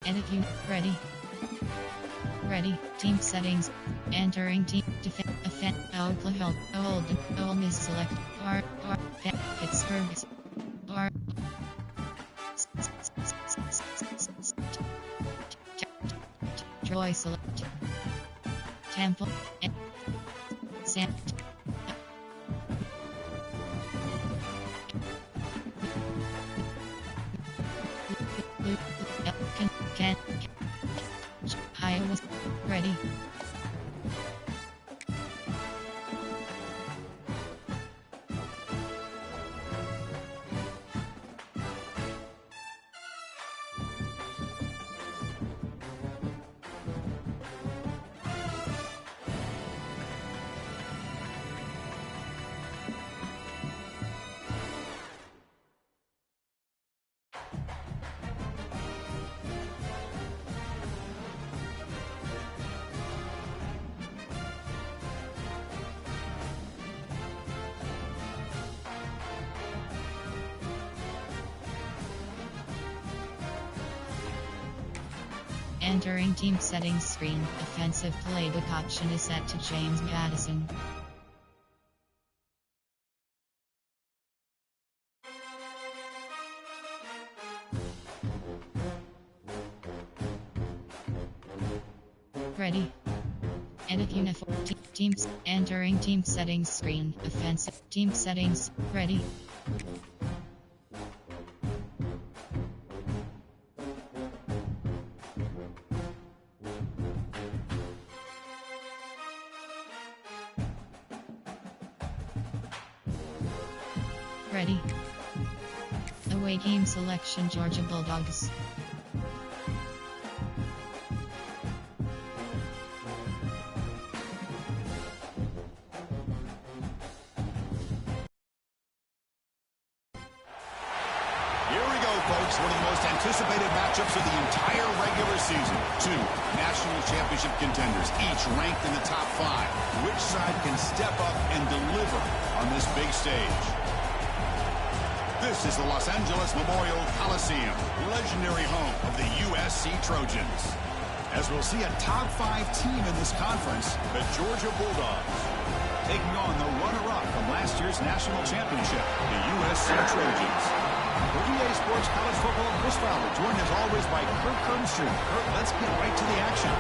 Edit you. Ready. Ready. Team settings. Entering team defense. Oklahoma. Ole Miss select. Pittsburgh. Troy select. Temple. San. Iowa. Ready. Entering team settings screen. Offensive playbook option is set to James Madison. Ready. Edit uniform. Teams. Entering team settings screen. Offensive team settings. Ready. Ready. Away game selection Georgia Bulldogs. Here we go, folks. One of the most anticipated matchups of the entire regular season. Two national championship contenders, each ranked in the top 5. Which side can step up and deliver on this big stage? This is the Los Angeles Memorial Coliseum, legendary home of the USC Trojans. As we'll see a top 5 team in this conference, the Georgia Bulldogs, taking on the runner-up from last year's national championship, the USC Trojans. For EA Sports College Football, Chris Fowler, joined as always by Kurt Kernstrom. Kurt, let's get right to the action.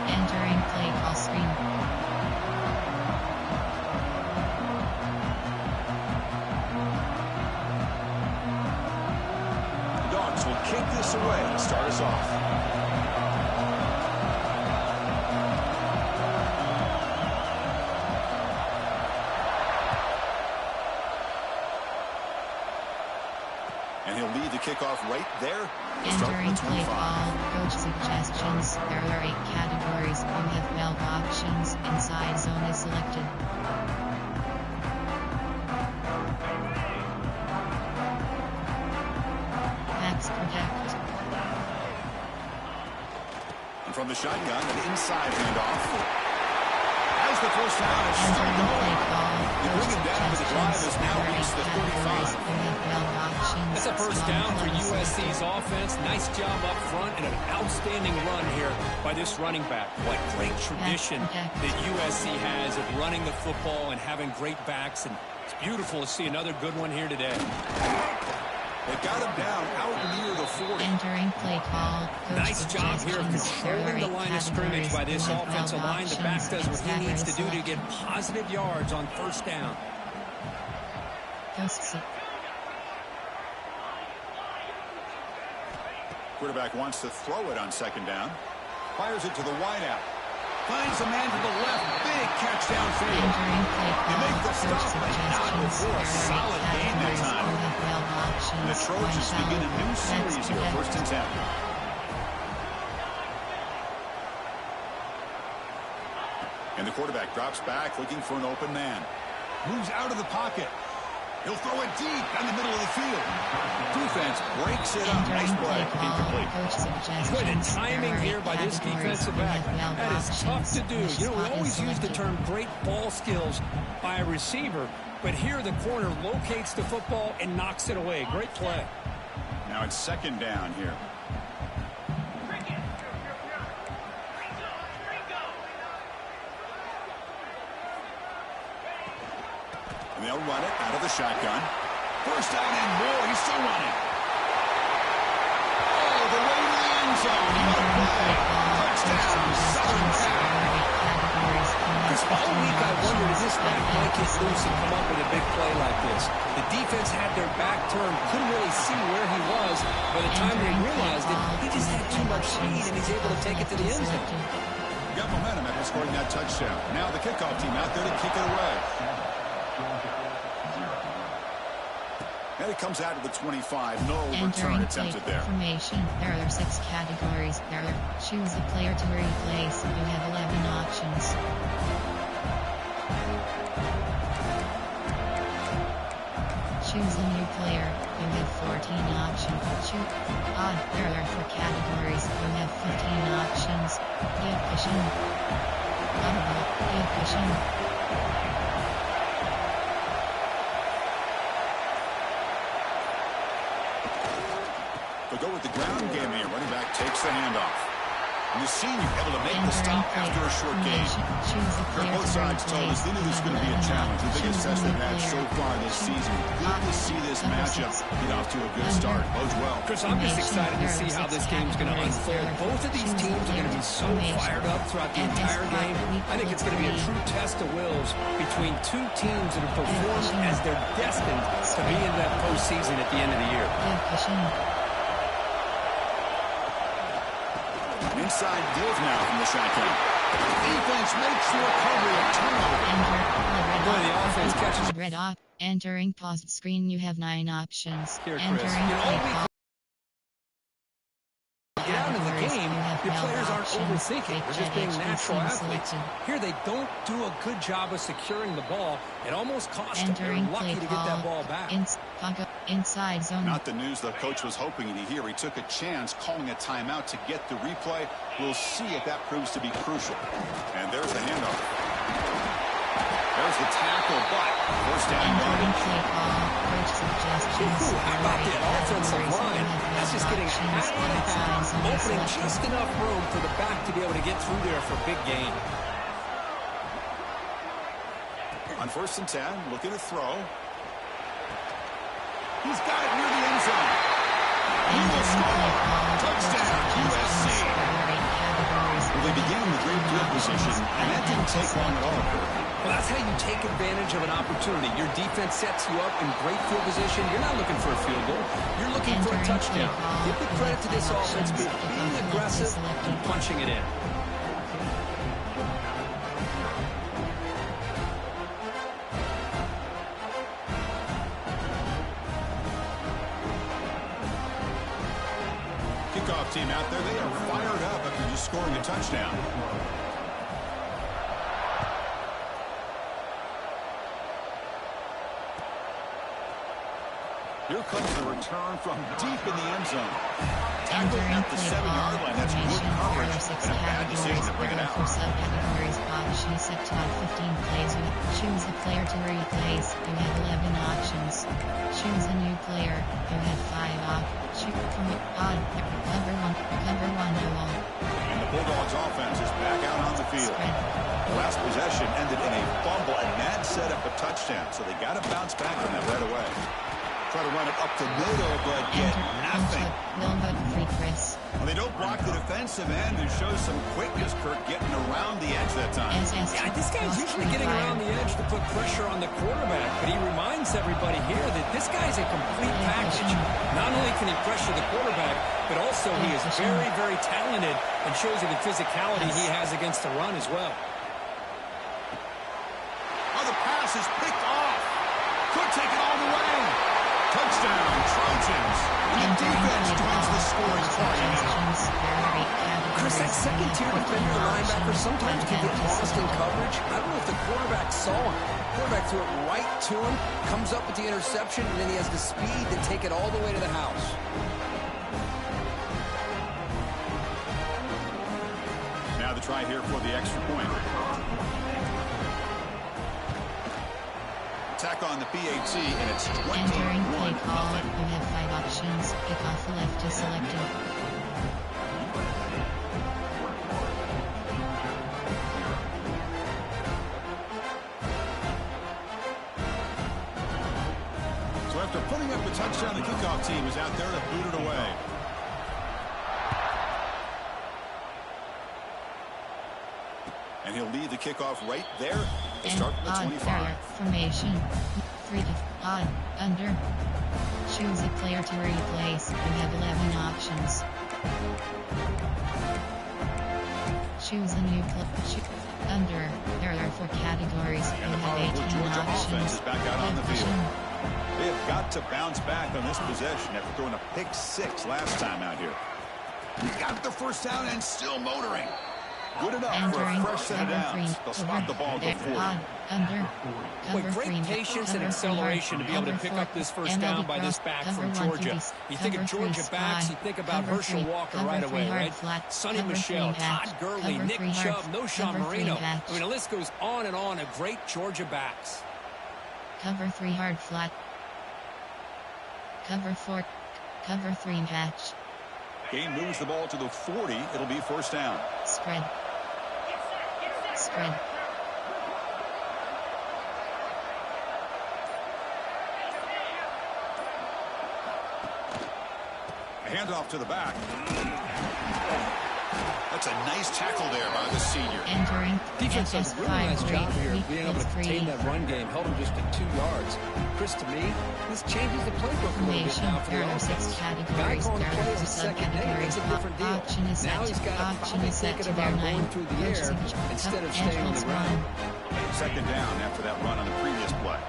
Entering play call screen. The Dogs will kick this away to start us off. And he'll lead the kickoff right there. Entering play call. Coach suggestions. There are 8 categories. You have 12 options. Inside zone is selected. Max protect. And from the shotgun, an inside handoff. As the first down is still Entering play going. call. They bring him down, but the drive has now There are 8 reached the categories. 35. You have 12 options. That's a first Small down for zone is USC's selected. offense. Nice job up front and an outstanding run here by this running back. What great tradition that USC has of running the football and having great backs. And it's beautiful to see another good one here today. They got him down out near the 40. Entering play call. Coach Nice job here of suggestions. There are controlling the 8 line of scrimmage by this categories. You have 12 offensive line. The back does what he options. needs to do to Selected. get positive yards on first down. Ghosts. Quarterback wants to throw it on second down. Fires it to the wideout. Finds a man to the left. Big catch downfield. Entering play You call. make the Coach stop, but not suggestions. before a There are 8 solid gain that categories. time. You have 12 options. The Trojans One begin a shallow. new series Max here, protect. first and 10. And the quarterback drops back, looking for an open man. Moves out of the pocket. He'll throw it deep down the middle of the field. Defense breaks it up. Nice play. Incomplete. Good, and timing here by this defensive back. That is tough to do. You know, we always use the term great ball skills by a receiver, but here the corner locates the football and knocks it away. Great play. Now it's second down here. And they'll run it out of the shotgun. First down and more. He's still running. Oh, the way to the end zone. What a play. Touchdown, Southern Cal. Because all week I wondered if this back might get loose and come up with a big play like this. The defense had their back turned, couldn't really see where he was. By the time they realized it, he just had too much speed, and he's able to take it to the end zone. Got momentum after scoring that touchdown. Now the kickoff team out there to kick it away. And it comes out to the 25. No return attempted there. Formation. There are 6 categories. Choose a player to replace. You have 11 options. Choose a new player. You have 14 options. There are 4 categories. You have 15 options. Division. Division. They'll go with the ground game here. Running back takes the handoff. And the senior able to make the stop after a short gain. Both sides told us they knew this was going to be a challenge. The biggest test they've had so far this season. Good to see this matchup get off to a good start. Bodes well. Chris, I'm just excited to see how this game's going to unfold. Both of these teams are going to be so fired up throughout the entire game. I think it's going to be a true test of wills between two teams that have performed as they're destined to be in that postseason at the end of the year. Inside give now from the shotgun. Defense makes the recovery, a turnover. Boy, the offense catches red off. Entering paused screen, you have 9 options. Here, Chris. Entering play call. Get out of the game, your players aren't overthinking. They're just being natural athletes. Here, they don't do a good job of securing the ball. It almost cost them. They're lucky to get that ball back. Inside zone. Not the news the coach was hoping to hear. He took a chance calling a timeout to get the replay. We'll see if that proves to be crucial. And there's the handoff. There's the tackle, but first down yardage. How about the offensive line? That's just getting half and a half, opening just enough room for the back to be able to get through there for a big gain. On 1st and 10, looking to throw. He's got it near the end zone. He will score. Touchdown, USC. Well, they began in the great field position, and that didn't take long at all. Well, that's how you take advantage of an opportunity. Your defense sets you up in great field position. You're not looking for a field goal. You're looking for a touchdown. Give the credit to this offense for being aggressive and punching it in. Kickoff team out there, they are fired up after just scoring a touchdown. Here comes the return from deep in the end zone. Tackled at the 7-yard line. That's good coverage and a bad decision to bring it out. Subcategories options up to 15 plays. Choose a player to replace. You have 11 options. Choose a new player. You have 5 options. Cover one no all. And the Bulldogs offense is back out on the field. The last possession ended in a fumble, and that set up a touchdown. So they got to bounce back on that right away. Try to run it up the middle, but get nothing. Well, they don't block the defensive end and show some quickness, Kirk, getting around the edge that time. Yeah, this guy's usually getting around the edge to put pressure on the quarterback, but he reminds everybody here that this guy's a complete package. Not only can he pressure the quarterback, but also he is very, very talented and shows you the physicality he has against the run as well. Oh, the pass is picked off. Could take it all the way. Touchdown, Trojans. And the defense joins the scoring party now. Chris, that second-tier defender linebacker sometimes can get lost in coverage. I don't know if the quarterback saw him. Quarterback threw it right to him, comes up with the interception, and then he has the speed to take it all the way to the house. Now the try here for the extra point. Attack on the PAT, and it's 21-0. Entering play call. You have 5 options. Kickoff left is selected. So after putting up a touchdown, the kickoff team is out there to boot it away. And he'll lead the kickoff right there to start from the 25. Formation. 3 to odd. Under. Choose a player to replace. You have 11 options. Choose a new player. Under. There are 4 categories. And you the have powerful 18 Georgia offense options. is back out on the field. They have got to bounce back on this possession after throwing a pick 6 last time out here. We got the first down and still motoring. Good enough for a fresh set of downs. They'll spot the ball before. With great patience and acceleration to be able to pick up this first down by this back from Georgia. You think of Georgia backs, you think about Herschel Walker right away, right? Sonny Michel, Todd Gurley, Nick Chubb, Knowshon Moreno. I mean, the list goes on and on of great Georgia backs. Cover 3 hard flat. Cover 4. Cover 3 match. Game moves the ball to the 40. It'll be first down. Spread. Spread. A handoff to the back. That's a nice tackle there by the senior. Entering. Defense does a really nice job here being able to contain that run game. Held him just at 2 yards. Chris, to me, this changes the playbook a little bit now for the offense. The guy calling plays at second day makes a different deal. Now he's got to probably thinking about going through the air instead of staying on the ground. Second down after that run on the previous play.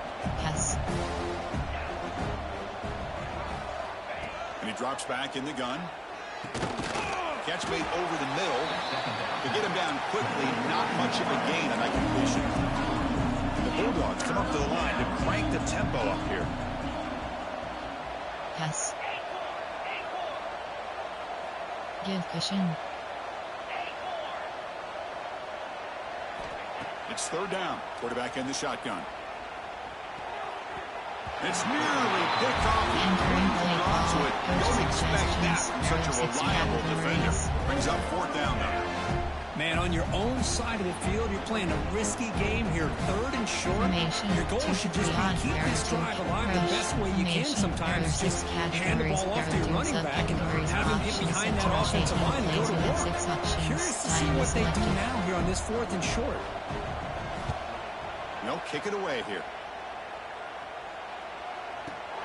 Yes. And he drops back in the gun. Catch made over the middle. To get him down quickly, not much of a gain on that completion. And the Bulldogs come up to the line to crank the tempo up here. Yes. Give cushion. It's third down. Quarterback in the shotgun. It's nearly picked off. Entering play call. So it don't expect that from such a reliable defender. Brings up fourth down now. Man, on your own side of the field, you're playing a risky game here. 3rd and short. Your goal should just be keep this drive alive the best way you can sometimes. Just hand the ball off to your running back and have him get behind that offensive line and go to work. Curious to see what they do now here on this 4th and short. No, kick it away here.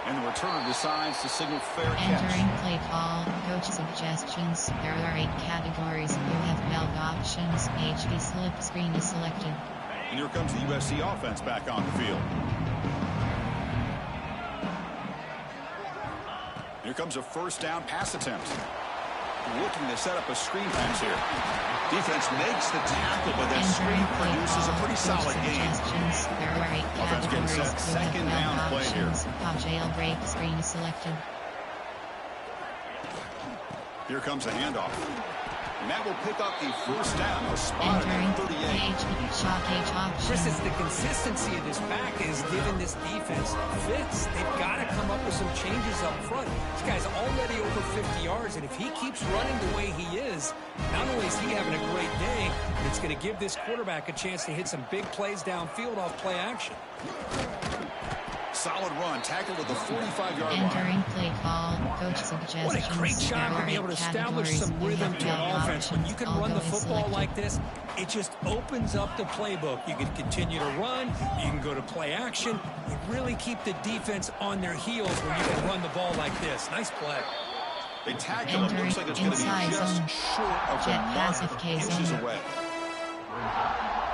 And the returner decides to signal fair catch. Entering play call. Coach suggestions. There are 8 categories. You have 12 options. HD slip screen is selected. And here comes the USC offense back on the field. Here comes a first down pass attempt. Looking to set up a screen pass here. Defense makes the tackle, but that screen produces a pretty solid game. Offense getting set. Second down play here. Jailbreak screen selected. Here comes a handoff. And that will pick up the first down. A spot at 38. Chris, it's the consistency of this back is giving this defense fits. They've got to come up with some changes up front. This guy's already over 50 yards, and if he keeps running the way he is, not only is he having a great day, but it's going to give this quarterback a chance to hit some big plays downfield off play action. Solid run, tackled at the 45-yard line. Entering play call, coach suggestions. What a great job to be able to establish some rhythm to an offense. When you can run the football like this, it just opens up the playbook. You can continue to run, you can go to play action. You really keep the defense on their heels when you can run the ball like this. Nice play. They tagged him. It looks like it's going to be just short of the mark, inches away.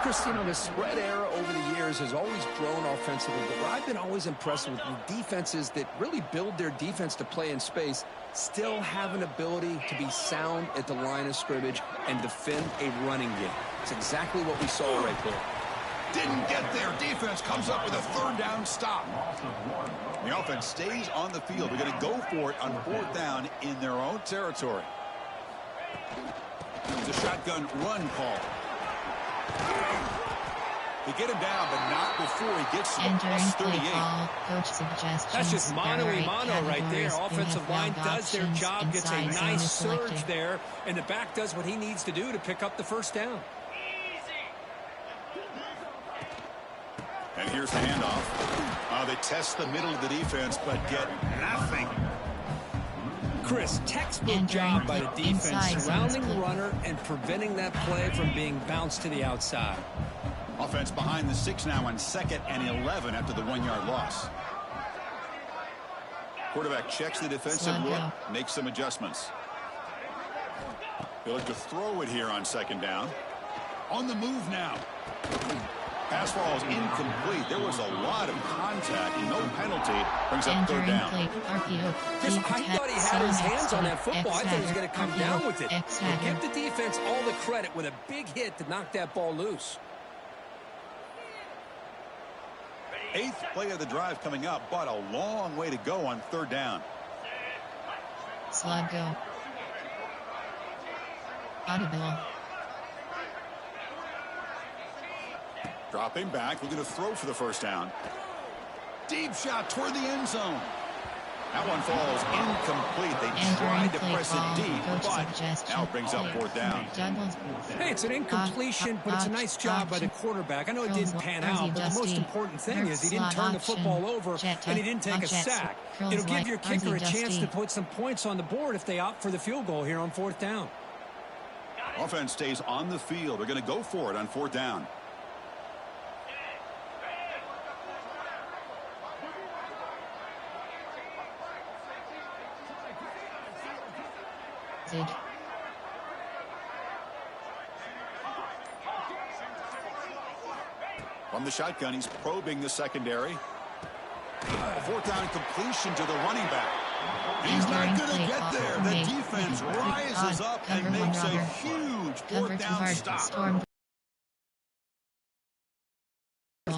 Chris, you know, the spread era over the years has always grown offensively, but what I've been always impressed with defenses that really build their defense to play in space still have an ability to be sound at the line of scrimmage and defend a running game. It's exactly what we saw right there. Didn't get there. Defense comes up with a third down stop. The offense stays on the field. They're going to go for it on fourth down in their own territory. It's a shotgun run call. They get him down, but not before he gets to the plus 38. Coach suggestions. That's just mano-a-mano right there. Offensive line does their job, gets a nice surge there, and the back does what he needs to do to pick up the first down. And here's the handoff. They test the middle of the defense, but get nothing. Chris, textbook job by the defense, surrounding the runner and preventing that play from being bounced to the outside. Offense behind the 6 now on 2nd and 11 after the 1-yard loss. Quarterback checks the defensive look, makes some adjustments. He'll look to throw it here on 2nd down. On the move now. Pass falls incomplete. There was a lot of contact. No penalty. Brings up 3rd down. Chris, I thought he had his hands on that football. I thought he was going to come down with it. Give the defense all the credit with a big hit to knock that ball loose. 8th play of the drive coming up, but a long way to go on 3rd down. Slug go. Audible. Dropping back, looking to throw for the 1st down. Deep shot toward the end zone. That one falls incomplete. They tried to press it deep, but now it brings up 4th down. Hey, it's an incompletion, but it's a nice job by the quarterback. I know it didn't pan out, but the most important thing is he didn't turn the football over and he didn't take a sack. It'll give your kicker a chance to put some points on the board if they opt for the field goal here on 4th down. Offense stays on the field. They're going to go for it on 4th down. From the shotgun, he's probing the secondary. 4th down completion to the running back. He's not going to get there. The defense rises up and makes a huge 4th down stop.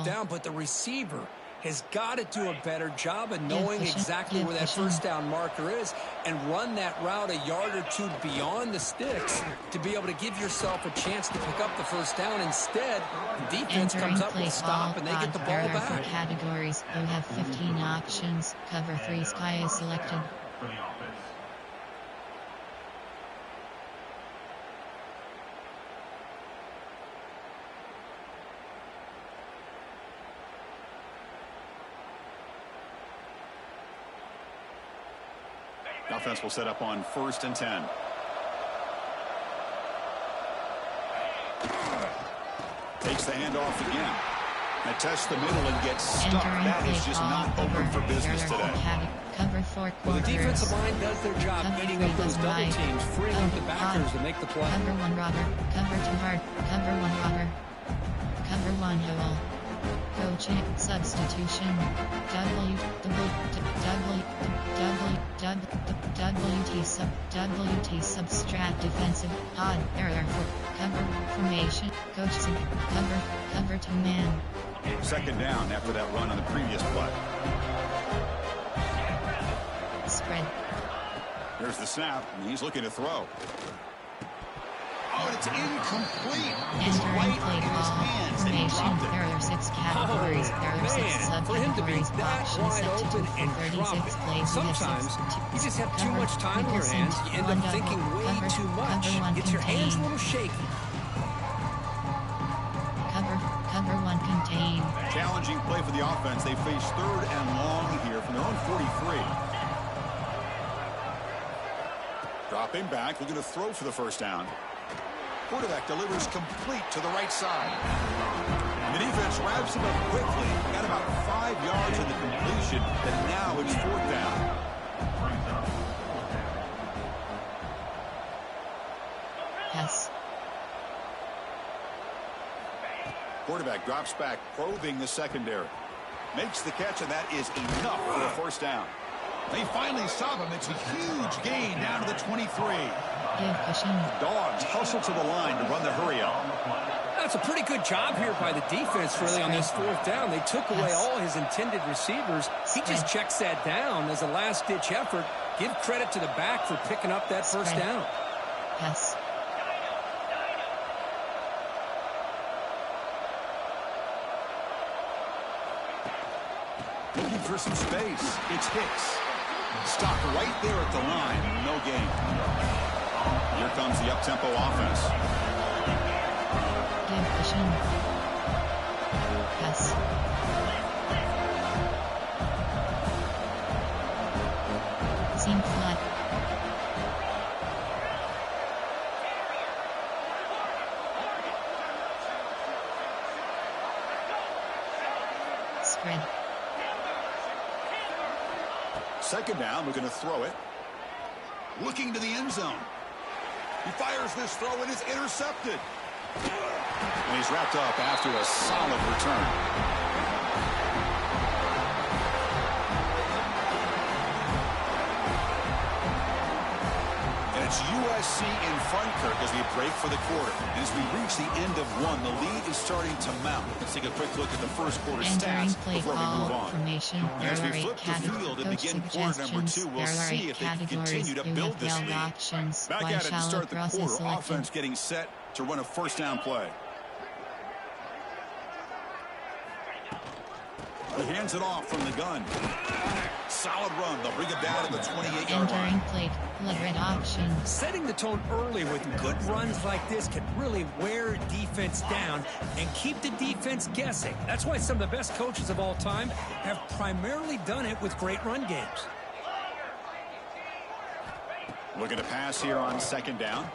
Down, but the receiver has got to do a better job of knowing exactly where that 1st down marker is and run that route a yard or 2 beyond the sticks to be able to give yourself a chance to pick up the 1st down. Instead, the defense comes up with a stop and they get the ball back. Categories, you have 15 options. Cover 3 sky is selected. Offense will set up on 1st and 10. Takes the handoff again. And tests the middle and gets stuck. That is just not open for business today. Well, the defensive line does their job eating up those double teams, freeing up the backers to make the play. Cover 1 robber. Cover 2 hard. Cover 1 robber. Cover 1 hole. Coaching substitution. WT subtract defensive odd error for cover formation. Coach cover 2 man. 2nd down after that run on the previous play. Spread. There's the snap, and he's looking to throw. Oh, it's incomplete. It's right in his hands, and he dropped it. There are 6 categories. There are 6 subcategories. Options set to 36 plays. Sometimes you just have too much time in your hands. You end up thinking way too much. Gets your hands a little shaky. Cover 1 contain. Challenging play for the offense. They face 3rd and long here from their own 43. Dropping back, looking to throw for the 1st down. Quarterback delivers complete to the right side. The defense wraps him up quickly. Got about 5 yards in the completion, and now it's 4th down. Yes. Quarterback drops back, probing the secondary. Makes the catch, and that is enough for a 1st down. They finally stop him. It's a huge gain down to the 23. Give cushion. Dogs hustle to the line to run the hurry up. That's a pretty good job here by the defense, really, on this fourth down. They took away all his intended receivers. He just checks that down as a last-ditch effort. Give credit to the back for picking up that first down. Yes. Looking for some space. It's Hicks. Stopped right there at the line. No gain. Here comes the up-tempo offense. Give Fishing. Yes. Seam flat. Spread. Second down, we're going to throw it. Looking to the end zone. He fires this throw and it's intercepted. And he's wrapped up after a solid return. And it's USC in front, Kirk, as we break for the quarter. And as we reach the end of one, the lead is starting to mount. Let's take a quick look at the first quarter stats before we move on. And as we flip the field and begin quarter number 2, we'll see if they can continue to build this lead. Back at it to start the quarter. Offense getting set to run a first down play. He hands it off from the gun. Solid run. They'll bring it down to the 28-yard line. Entering plate. Red option. Setting the tone early with good runs like this can really wear defense down and keep the defense guessing. That's why some of the best coaches of all time have primarily done it with great run games. Looking to pass here on second down.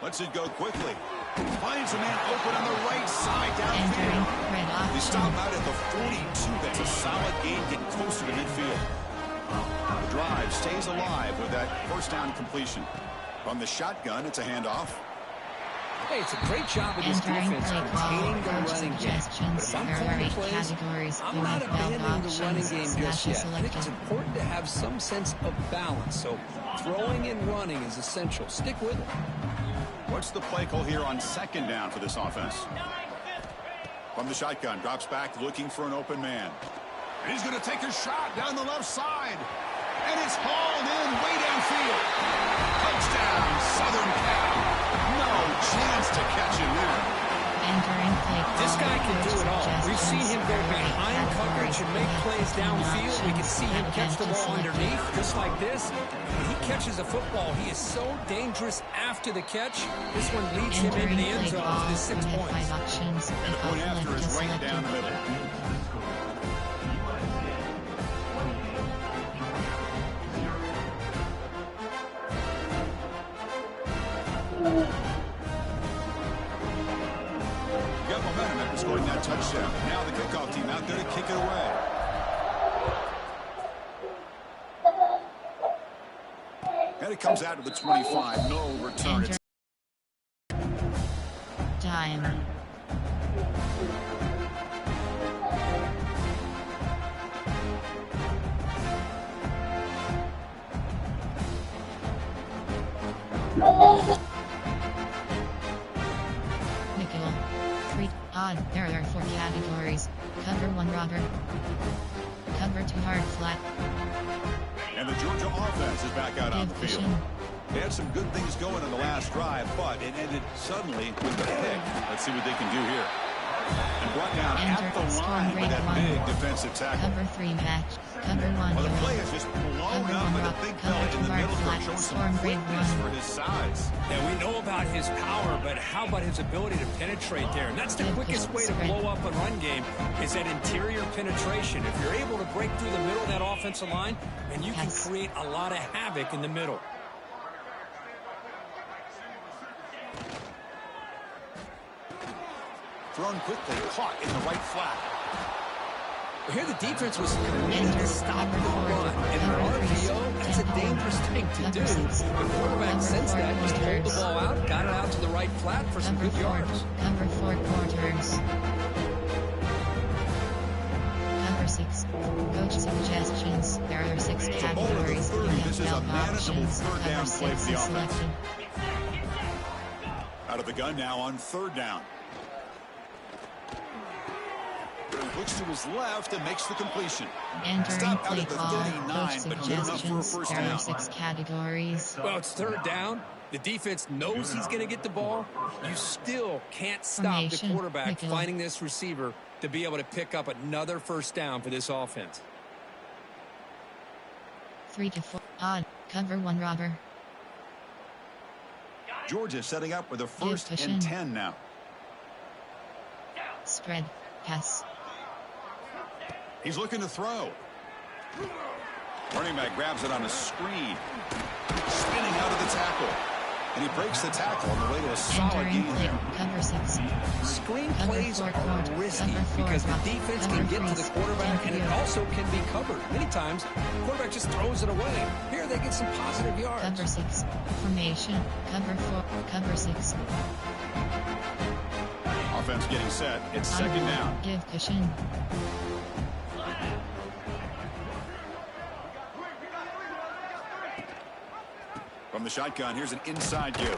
Lets it go quickly. Finds a man open on the right side downfield. They stop out at the 42. That's a solid gain, getting closer to midfield. The drive stays alive with that first down completion. From the shotgun, it's a handoff. Hey, it's a great job of this defense containing the running game. But if I'm calling plays, I'm not abandoning the running game just yet. I think it's important to have some sense of balance. So throwing and running is essential. Stick with it. What's the play call here on second down for this offense? From the shotgun, drops back looking for an open man. And he's going to take a shot down the left side. And it's hauled in way downfield. Touchdown, Southern Cal. No chance to catch him there. This guy can do it all. We've seen him go behind coverage and make plays downfield. We can see him catch the ball underneath, just like this. When he catches a football, he is so dangerous after the catch. This one leads him into the end zone for the 6 points. And the point after is right down the middle. Got momentum after scoring that touchdown. Now the kickoff team out there to kick it away. And it comes out to the 25. No return. It's time. Nickel. 3. Odd. There are 4 categories. Cover 1 robber. Cover 2 hard flat. And the Georgia offense is back out on the field. They had some good things going in the last drive, but it ended suddenly with the pick. Let's see what they can do here. And brought down at the line with that big defensive tackle. Cover 3 match. Cover 1. Well, the play is just blown up with a big fella in the middle for showing some quickness for his size. And we know about his power, but how about his ability to penetrate there? And that's the quickest way to blow up a run game is that interior penetration. If you're able to break through the middle of that offensive line, then you can create a lot of havoc in the middle. Thrown quickly, caught in the right flat. Here the defense was committed to stop the run. And in RPO, that's a dangerous thing to do. The quarterback sensed that, just pulled the ball out, got it out to the right flat for some good yards. Cover 4 quarters. Cover 6. Coach suggestions. There are 6 categories. This is a manageable third down play for the offense. Selected. Out of the gun now on third down. Looks to his left and makes the completion. Entering Stop out play at the call. 39, Coach but good enough for a suggestions. first There are down. 6 categories. Well, it's third down. The defense knows he's going to get the ball. You still can't stop the Formation, quarterback nickel. finding this receiver to be able to pick up another first down for this offense. 3 to 4. Odd. Cover 1 robber. Georgia setting up with a first cushion. and 10 now. Spread. Pass. He's looking to throw. Running back grabs it on a screen. Spinning out of the tackle. And he breaks the tackle on the way to a solid Entering gain play. there. Cover 6. Screen Cover plays 4 are court. risky Cover 4 because the drop. defense Cover can get to the freeze. quarterback, and it Jump also can be covered. Many times, the quarterback just throws it away. Here, they get some positive yards. Cover 6. Formation. Cover 4. Cover 6. Offense getting set. It's second down. Give cushion. From the shotgun, here's an inside give.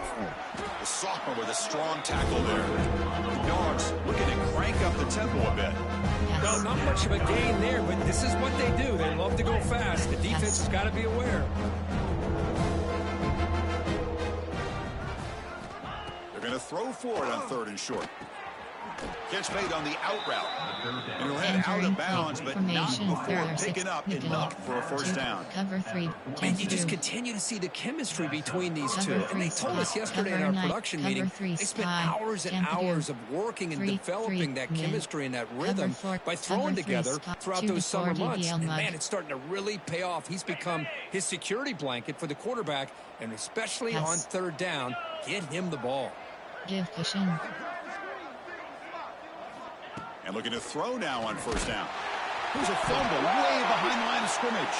The sophomore with a strong tackle there. The Dogs looking to crank up the tempo a bit. Pass. No, not much of a gain there, but this is what they do. They love to go fast. The defense has got to be aware. They're going to throw for it on third and short. Catch made on the out route. And he'll head out of bounds, but not before picking up enough for a first down. Cover 3. And you just continue to see the chemistry between these two. Cover And they three told us spot. yesterday in Cover our nine. production Cover meeting, three they spent spy. hours and Tempo hours of working and three, developing that yeah. chemistry and that Cover rhythm four. by throwing Cover three together spot. throughout 2 to those summer 4 months. DBL And mud. man, it's starting to really pay off. He's become his security blanket for the quarterback, and especially Pass. on third down, get him the ball. Give cushion. And looking to throw now on first down. Here's a fumble way behind the line of scrimmage.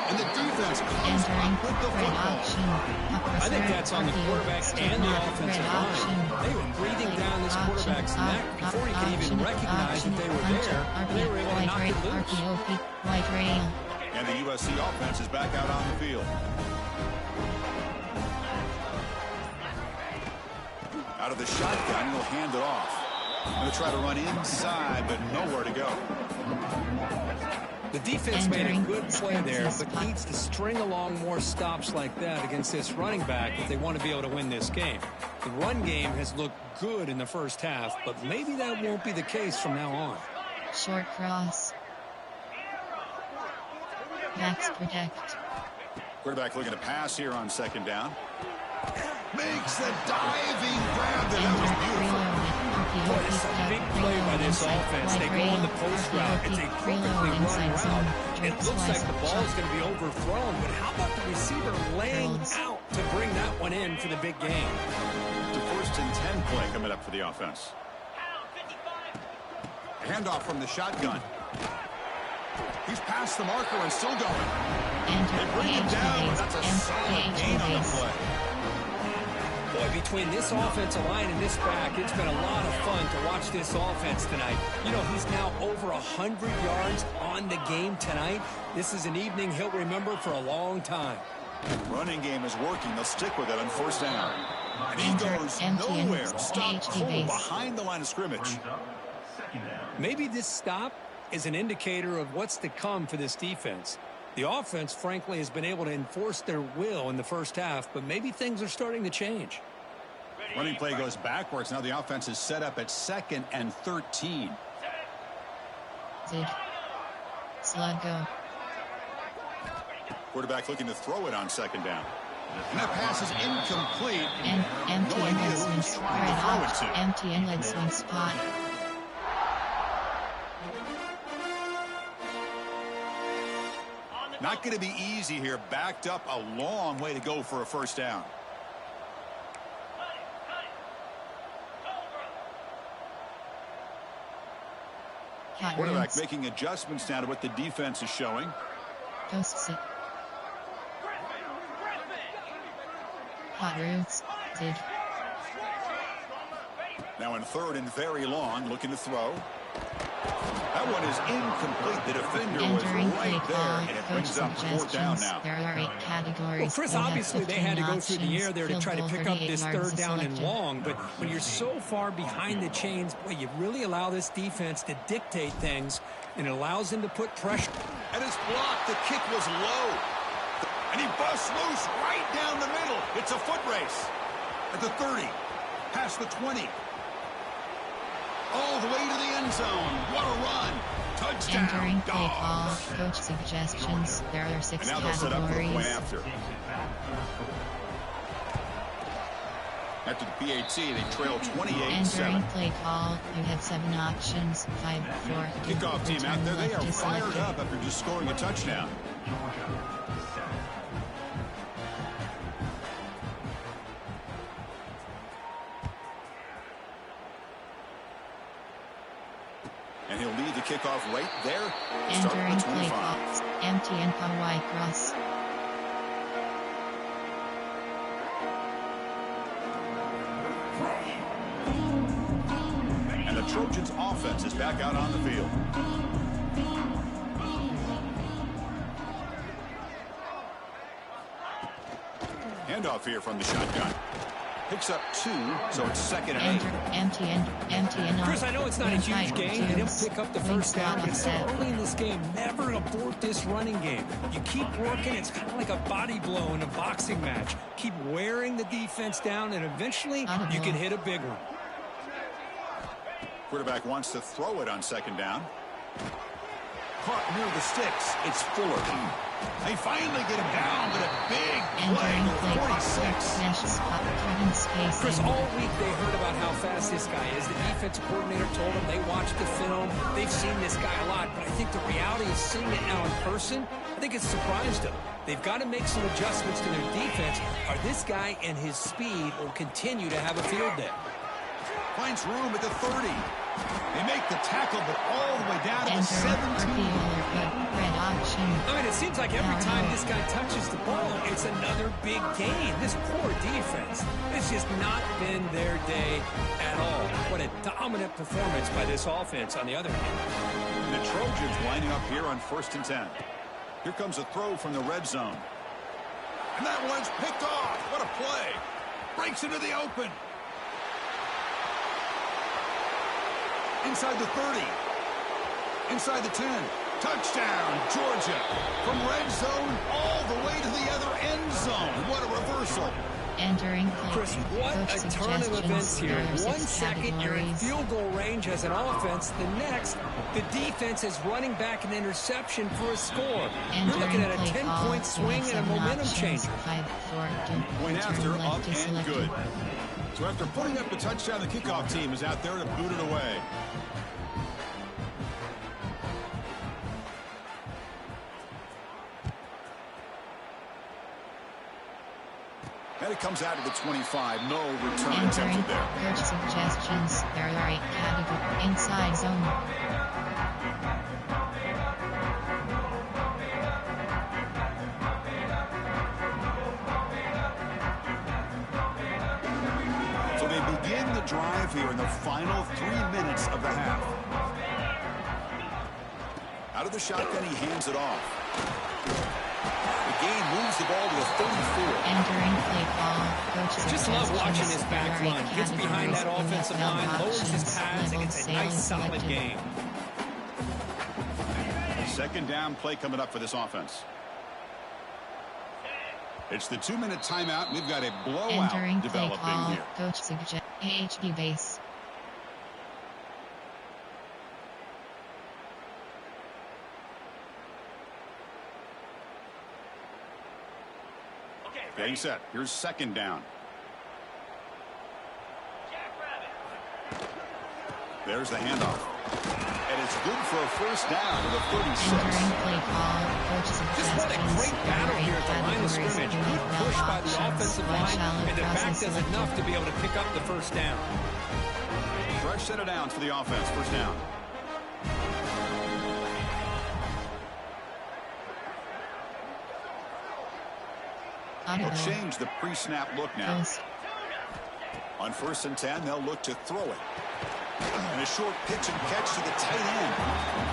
And the defense comes Entering up with the red football. option. I think that's on the quarterback and the offensive line. They were breathing down this quarterback's neck before he could even recognize that they were there. They were able to knock it loose. White rail. And the USC offense is back out on the field. Out of the shotgun, he'll hand it off. Going to try to run inside, but nowhere to go. The defense made a good play there, but needs to string along more stops like that against this running back if they want to be able to win this game. The run game has looked good in the first half, but maybe that won't be the case from now on. Short cross. Max protect. Quarterback looking to pass here on second down. Makes the diving grab there. That was beautiful. Boy, this is a big play by this offense. They go on the post route. It's a perfectly run route. It looks like the ball is going to be overthrown, but how about the receiver laying out to bring that one in for the big game? The first and 10 play coming up for the offense. Handoff from the shotgun. He's past the marker and still going. They bring him down, but that's a solid gain on the play. Boy, between this offensive line and this back, it's been a lot of fun to watch this offense tonight. You know, he's now over 100 yards on the game tonight. This is an evening he'll remember for a long time. Running game is working. They'll stick with it on first down. And he goes nowhere. Stop cold behind the line of scrimmage. Maybe this stop is an indicator of what's to come for this defense. The offense, frankly, has been able to enforce their will in the first half, but maybe things are starting to change. Running play goes backwards. Now the offense is set up at 2nd and 13. Slug go. Quarterback looking to throw it on second down. And that pass is incomplete. And empty No idea inlet who swing. he's trying to throw it to. Empty inlet swing spot. Not going to be easy here. Backed up a long way to go for a first down. Quarterback making adjustments now to what the defense is showing. Ghosts it. Hot roots. Zig. Now in third and very long, looking to throw. That one is incomplete. The defender was right there, and it brings up fourth down now. There are 8 categories. Well, Chris, obviously they had to go through the air there to try to pick up this third down and long, but when you're so far behind the chains, boy, you really allow this defense to dictate things, and it allows them to put pressure. And it's blocked. The kick was low. And he busts loose right down the middle. It's a foot race. At the 30, past the 20. All the way to the end zone. What a run. Touchdown. Entering play call, coach suggestions. There are 6 and now they'll set up for a point categories. after. After the PAT, they trail 28-7. Entering play call, you have 7 options. 5, 4, Kickoff team out there, they are left fired selected. up after just scoring a touchdown. And he'll lead the kickoff right there. Start Entering with play 25. calls, empty and Hawaii cross. And the Trojans offense is back out on the field. Handoff here from the shotgun. Picks up 2, so it's 2nd and 8. Empty and Chris, I know it's not a huge game. They didn't pick up the first down, but it's so offset. early in this game. Never abort this running game. You keep working. It's kind of like a body blow in a boxing match. Keep wearing the defense down, and eventually you can hit a big one. Quarterback wants to throw it on 2nd down. Caught near the sticks. It's Fuller. They finally get him down, but a big play Entering to play the call, 46. mesh spot, cutting spacing. Chris, all week they heard about how fast this guy is. The defensive coordinator told them they watched the film. They've seen this guy a lot, but I think the reality is seeing it now in person, I think it's surprised them. They've got to make some adjustments to their defense, or this guy and his speed will continue to have a field day. Finds room at the 30. They make the tackle, but all the way down to the Entering 17. red option. I mean, it seems like every time this guy touches the ball, it's another big gain. This poor defense, it's just not been their day at all. What a dominant performance by this offense on the other hand. The Trojans lining up here on 1st and 10. Here comes a throw from the red zone. And that one's picked off. What a play. Breaks into the open. Inside the 30. Inside the 10. Touchdown, Georgia. From red zone all the way to the other end zone. What a reversal. Entering play. Chris, what Coach a turn of events here. There are 6 1 second, you're in categories. field goal range as an offense. The next, the defense is running back an interception for a score. You're looking at a 10-point swing and a momentum changer. 5, 4, Point after, left up and selected. good. So after putting up a touchdown, the kickoff team is out there to boot it away. And it comes out to the 25. No return Entering attempted there. coach suggestions. There are 8 categories. Inside zone. So they begin the drive here in the final 3 minutes of the half. Out of the shotgun, he hands it off. The game moves the ball to the 34. Entering play call. Coach Just love watching suggestions. this back There are run. 8 Gets behind that categories. offensive NFL line, lowers his options. pads, and Level gets a nice, sailing solid selected. game. 2nd down play coming up for this offense. It's the 2-minute timeout. We've got a blowout Entering play developing call. here. Coach suggest AHD base. Getting set. Here's 2nd down. There's the handoff. And it's good for a first down to the 36. Entering play call. Coach Just what a suggestions. great There battle are 8 here at the line of categories. scrimmage. Good NFL push by the options. offensive Wide line, shallow and the back crosses does selected. enough to be able to pick up the first down. Fresh set of downs for the offense. First down. They'll change the pre-snap look now. Close. On 1st and 10, they'll look to throw it. And a short pitch and catch to the tight end.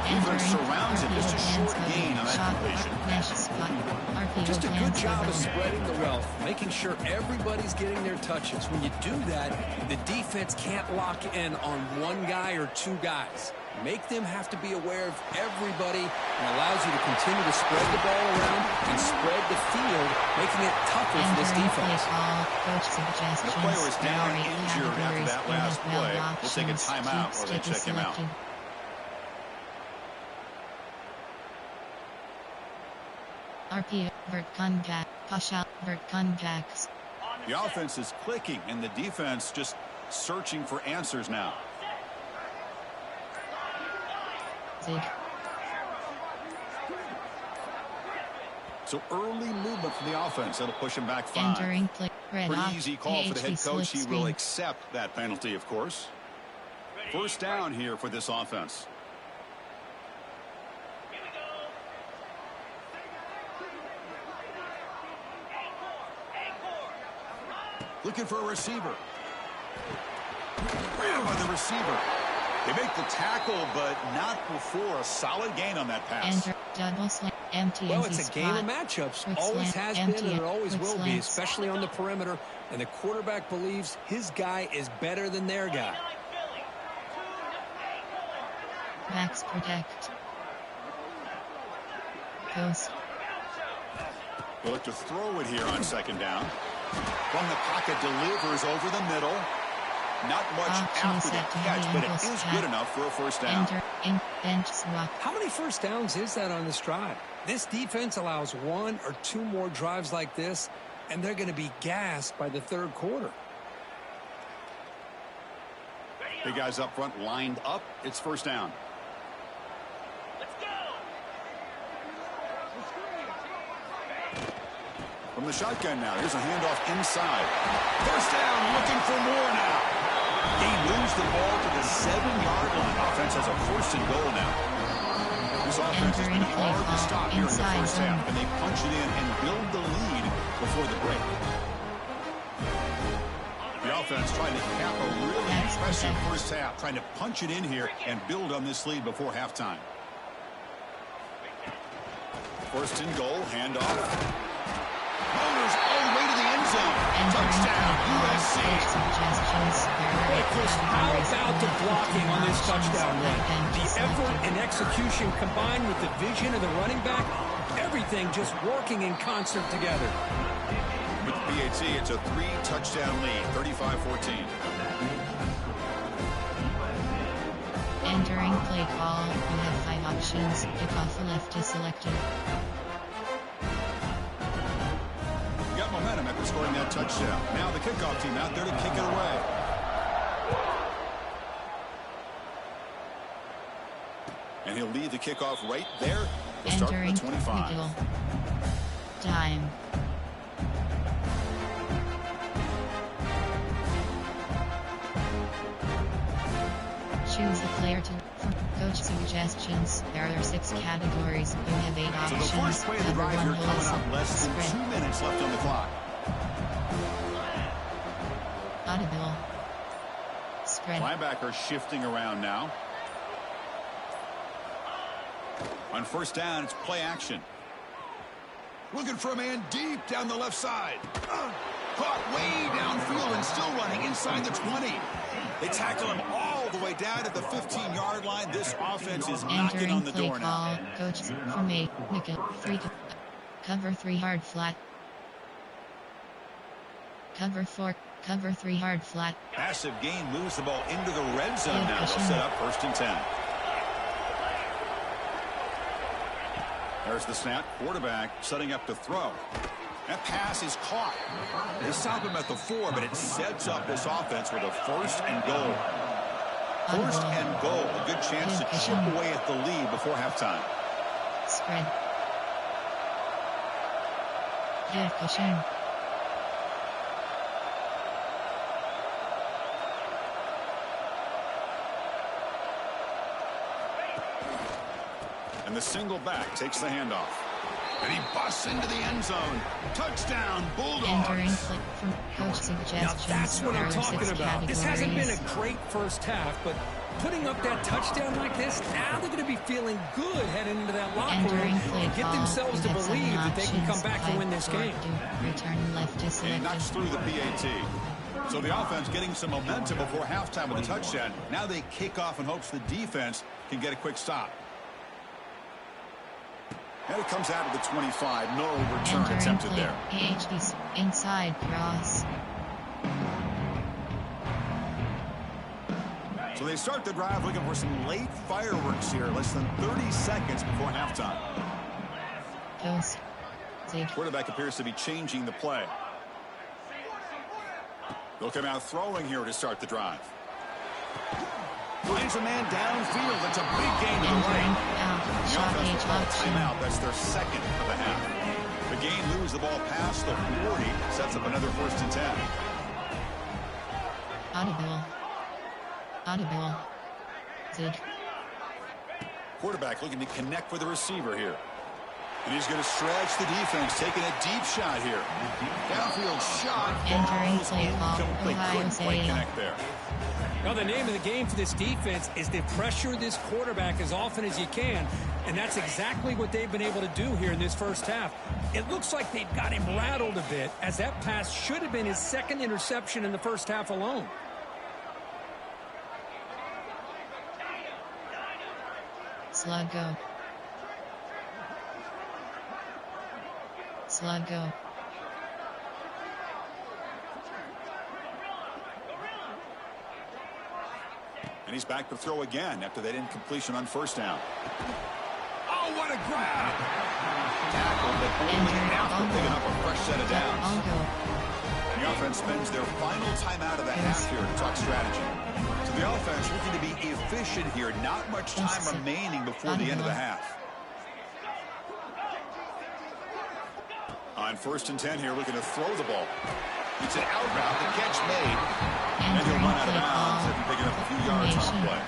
Defense surrounds him. Just a short gain on that completion. Just a good job of spreading the wealth, making sure everybody's getting their touches. When you do that, the defense can't lock in on one guy or two guys. Make them have to be aware of everybody, and allows you to continue to spread the ball around and spread the field, making it tougher for this defense. The player was down injured after that last play. We'll take a timeout or they check him out. RP, vert contact, push out, vert contacts. The offense is clicking, and the defense just searching for answers now. Zig. So early movement from the offense. That'll push him back 5. Entering play. Red Pretty off. easy call for the head coach. He will screen. accept that penalty, of course. First down here for this offense. Looking for a receiver. Grabbed by the receiver. They make the tackle, but not before a solid gain on that pass. Enter double slant. Empty. Well, it's a game of matchups. Always has been, and it always will be, slants. especially on the perimeter. And the quarterback believes his guy is better than their guy. Backs protect. Post. We'll look to throw it here on second down. From the pocket, delivers over the middle. Not much after the catch, but it is good enough for a first down. Enter in bench swap. How many first downs is that on this drive? This defense allows 1 or 2 more drives like this, and they're going to be gassed by the third quarter. Big guys up front lined up. It's first down. From the shotgun now. Here's a handoff inside. First down, looking for more now. They lose the ball to the 7-yard line. Offense has a first and goal now. This offense has been hard to stop here in the first half, and they punch it in and build the lead before the break. The offense trying to cap a really impressive first half, trying to punch it in here and build on this lead before halftime. First and goal, handoff. Motors all the way to the end zone. Touchdown, USC. Hey, Chris, how about the blocking on this touchdown run? The effort and execution combined with the vision of the running back, everything just working in concert together. With BAT, it's a 3-touchdown lead, 35-14. Entering play call. You have 5 options. Kickoff left is selected. Got momentum after scoring that touchdown. Now the kickoff team out there to kick it away. And he'll lead the kickoff right there. He'll start from the 25. Middle. Time. Choose a player to coach suggestions. There are 6 categories. You have 8 options. So the first play of the drive here coming up. Less than 2 minutes left on the clock. Audible. Spread. Linebacker shifting around now. On first down, it's play action. Looking for a man deep down the left side. Caught way downfield and still running inside the 20. They tackle him all the way down at the 15-yard line. This offense is knocking on the door now. Coach from 8. Nickel. 3. Cover 3 hard flat. Cover 4. Cover 3 hard flat. Massive gain moves the ball into the red zone now. They'll set up first and 10. There's the snap. Quarterback setting up to throw. That pass is caught. They stop him at the 4, but it sets up this offense with a first and goal. First and goal. A good chance to chip away at the lead before halftime. Spread. Good cushion. And the single back takes the handoff. And he busts into the end zone. Touchdown, Bulldogs. Entering click from coach suggestions. Now that's what I'm talking about. Categories. This hasn't been a great first half, but putting up that touchdown like this, now they're going to be feeling good heading into that locker room and get themselves to believe that they can come back and win this game. Return left is He knocks through the PAT. So the offense getting some momentum before halftime with a touchdown. Now they kick off in hopes the defense can get a quick stop. And it comes out of the 25. No return attempted there. AHD's inside cross. So they start the drive looking for some late fireworks here. Less than 30 seconds before halftime. Goes. Quarterback appears to be changing the play. They'll come out throwing here to start the drive. Finds a man downfield. That's a big gain to the right. The offense will call a timeout. That's their second of the half. The game moves the ball past the 40. Sets up another 1st and 10. Audible. Zig. Quarterback looking to connect with the receiver here. And he's going to stretch the defense, taking a deep shot here. Downfield shot. Entering play call. Incomplete. Couldn't quite connect there. Now, the name of the game for this defense is to pressure this quarterback as often as you can, and that's exactly what they've been able to do here in this first half. It looks like they've got him rattled a bit, as that pass should have been his 2nd interception in the first half alone. Sluggo. And he's back to throw again after that incompletion on 1st down. Oh, what a grab! Tackle, but only after picking up a fresh set of downs. The offense spends their final timeout of the half here to talk strategy. So the offense looking to be efficient here. Not much time remaining before the end of the half. On 1st and 10 here, looking to throw the ball. It's an out route, the catch made. And he'll run out of bounds after picking up a few yards on the play.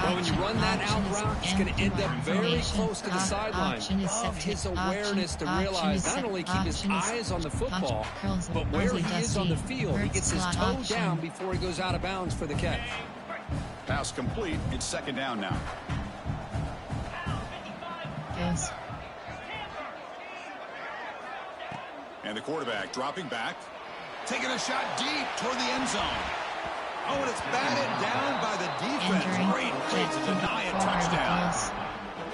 Well, when you run that out route, it's going to end up very close to the sideline. Love his awareness to realize not only keep his eyes on the football, but where he is on the field. He gets his toe down before he goes out of bounds for the catch. Pass complete. It's 2nd down now. Goes. And the quarterback dropping back. Taking a shot deep toward the end zone. Oh, and it's batted down by the defense. Great play to deny a touchdown.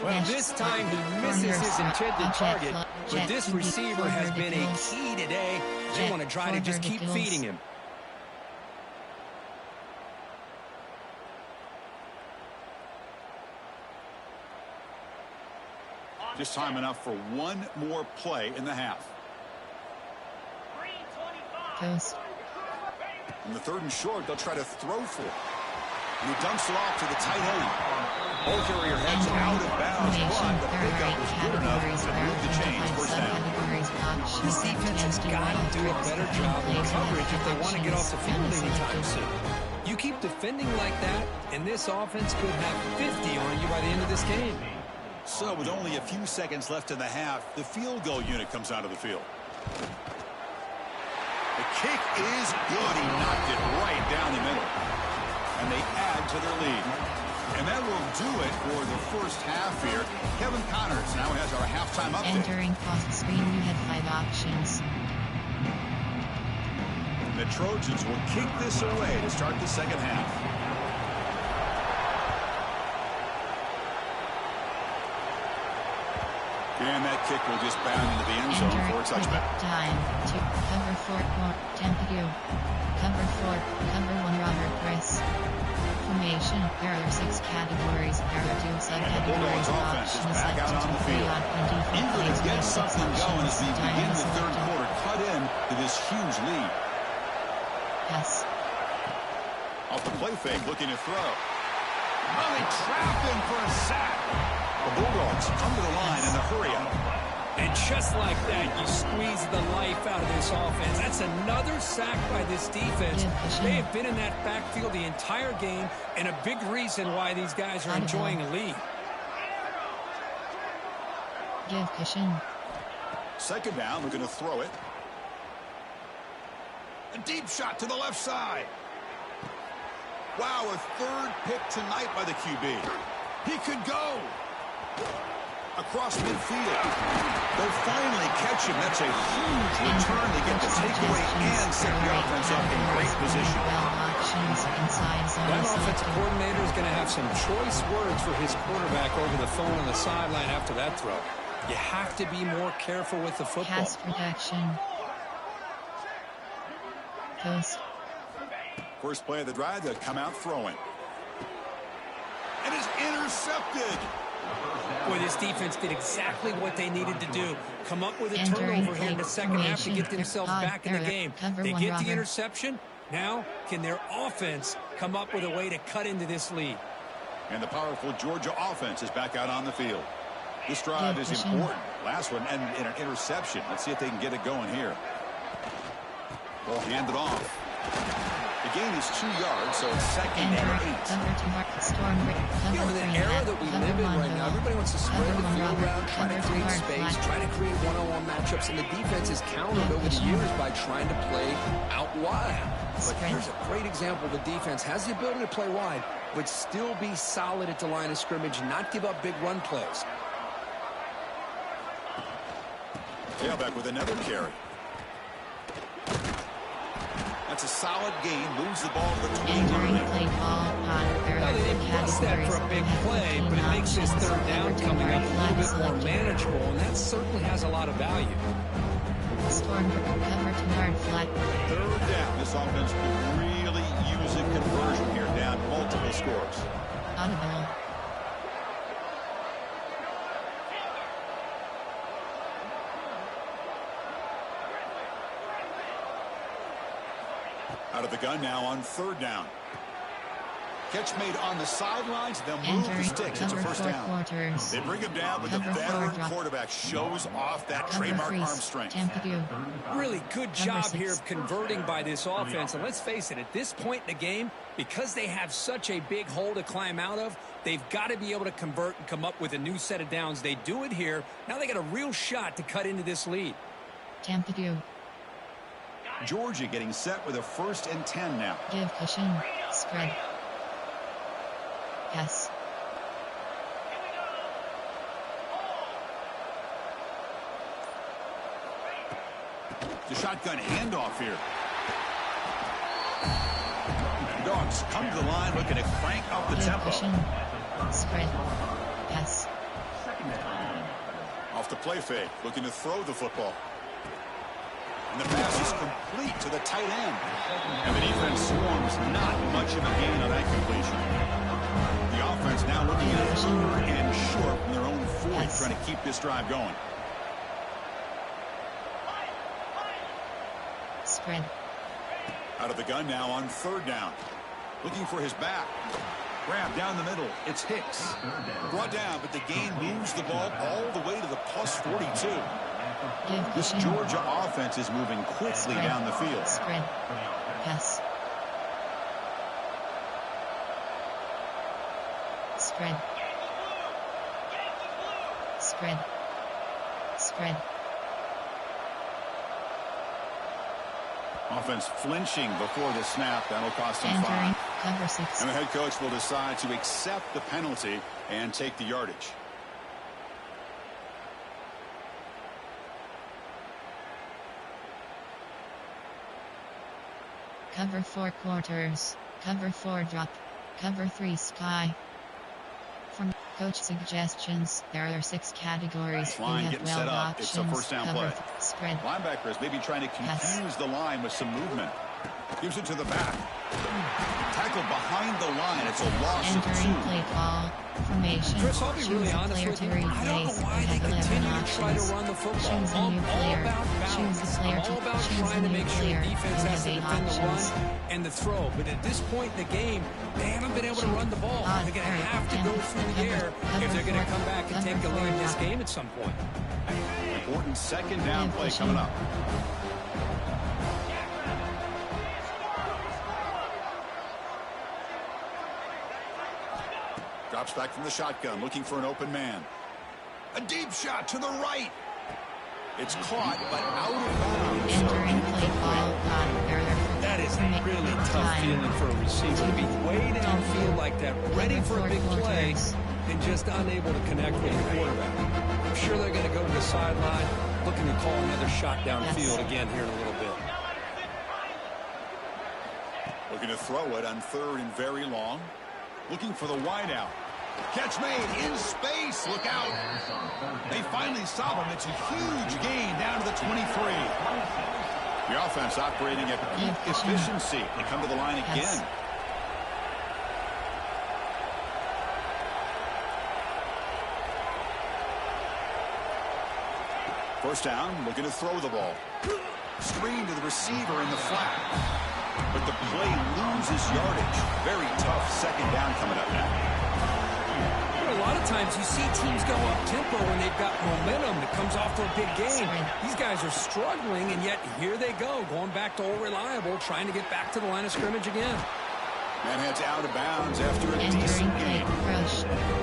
Well, this time he misses his intended target, but this receiver has been a key today. They want to try to just keep feeding him. Just time enough for one more play in the half. Goes. In the 3rd and short, they'll try to throw for it. And he dumps it off to the tight end. Ball carrier heads out of bounds, but the pickup was good enough to move the chains. 1st down. This defense has got to do a better job of coverage if they want to get off the field anytime soon. You keep defending like that, and this offense could have 50 on you by the end of this game. So with only a few seconds left in the half, the field goal unit comes out of the field. The kick is good. He knocked it right down the middle. And they add to their lead. And that will do it for the first half here. Kevin Connors now has our halftime update. Entering cost screen, you had 5 options. The Trojans will kick this away to start the 2nd half. And that kick will just bound into the end zone for a touchback. Time to cover 4, Tempe. Cover 4, cover 1, Robert Chris. Formation, there are 6 categories. There are 2 subcategories. Offense is back out on the field. Eager to get something going as we begin the 3rd quarter. Cut in to this huge lead. Yes. Off the play fake, looking to throw. Oh, they trap him for a sack. The Bulldogs come to the line in the hurry-up. And just like that, you squeeze the life out of this offense. That's another sack by this defense. They have been in that backfield the entire game, and a big reason why these guys are enjoying a lead. Give cushion. 2nd down, we're going to throw it. A deep shot to the left side. Wow, a third pick tonight by the QB. He could go across midfield. They'll finally catch him. That's a huge return. They get the takeaway and set the offense up in great position. That offensive coordinator is going to have some choice words for his quarterback over the phone on the sideline after that throw. You have to be more careful with the football. Pass protection. Post. First play of the drive, they'll come out throwing. And it's intercepted. Boy, this defense did exactly what they needed to do. Come up with a turnover here in the second half to get themselves back in the game. They get the interception. Now, can their offense come up with a way to cut into this lead? And the powerful Georgia offense is back out on the field. This drive is important. Last one ended in an interception. Let's see if they can get it going here. They'll hand it off. The gain is 2 yards, so it's second and 8. You know, in the era that we live in right now, everybody wants to spread the field around, try to create space, try to create one-on-one matchups, and the defense is countered over the years by trying to play out wide. But here's a great example. The defense has the ability to play wide, but still be solid at the line of scrimmage, not give up big run plays. Tailback with another carry. That's a solid gain. Moves the ball to the 20-yard line. Now, they didn't bust that for a big play, but it makes this third down coming up a little bit more manageable, and that certainly has a lot of value. Storm cover to yard flat. Third down. This offense could really use a conversion here, down multiple scores. Audible. Out of the gun now on third down. Catch made on the sidelines. They'll move the sticks. It's a first down. Quarters. They bring him down, but the veteran quarterback shows off that trademark arm strength. Really good job here of converting by this offense. And let's face it, at this point in the game, because they have such a big hole to climb out of, they've got to be able to convert and come up with a new set of downs. They do it here. Now they got a real shot to cut into this lead. Tampa Dew. Georgia getting set with a 1st and 10 now. Give cushion. Spread. Yes. The shotgun handoff here. Dogs come to the line looking to crank up the tempo. Cushion. Spread. Yes. Off the play fake, looking to throw the football. And the pass is complete to the tight end. And the defense swarms, not much of a gain on that completion. The offense now looking at 3rd and short from their own 40, trying to keep this drive going. Spread. Out of the gun now on 3rd down. Looking for his back. Grab down the middle. It's Hicks. Brought down, but the gain moves the ball all the way to the plus 42. This Georgia offense is moving quickly down the field. Spread. Yes. Spread. Spread. Spread. Offense flinching before the snap. That'll cost him 5. Cover 6. And the head coach will decide to accept the penalty and take the yardage. Cover 4 quarters. Cover 4 drop. Cover 3 sky. From coach suggestions, there are 6 categories. Line you getting have set 12 up. options. It's a first down play. Spread. Linebackers maybe trying to confuse the line with some movement. Gives it to the back. Tackled behind the line. It's a loss of 2. Entering play call. Formation. Chris, I'll be really Choose a honest player with to you. I don't know replace. why You they have 11 continue to options. try to run the football. Choose a new All player. about Choose balance. a player I'm to all about choose trying a to new make sure player. the defense You has to have 8 defend the options. run and the throw. But at this point in the game, they haven't been able to run the ball. They're going to have to go through the air if they're going to come back and take the lead in this game at some point. Important second down play coming up. Drops back from the shotgun, looking for an open man. A deep shot to the right. It's caught, but out of bounds. Entering play call. That is a really tough feeling for a receiver to be way downfield like that, ready for a big play, and just unable to connect with the quarterback. I'm sure they're going to go to the sideline, looking to call another shot downfield again here in a little bit. Looking to throw it on 3rd and very long. Looking for the wideout. Catch made in space. Look out. They finally stop him. It's a huge gain down to the 23. The offense operating at peak efficiency. They come to the line again. First down, looking to throw the ball. Screen to the receiver in the flat. But the play loses yardage. Very tough second down coming up now. A lot of times you see teams go up-tempo when they've got momentum that comes off for a big game. These guys are struggling, and yet here they go, going back to old reliable, trying to get back to the line of scrimmage again. Man heads out of bounds after a decent game.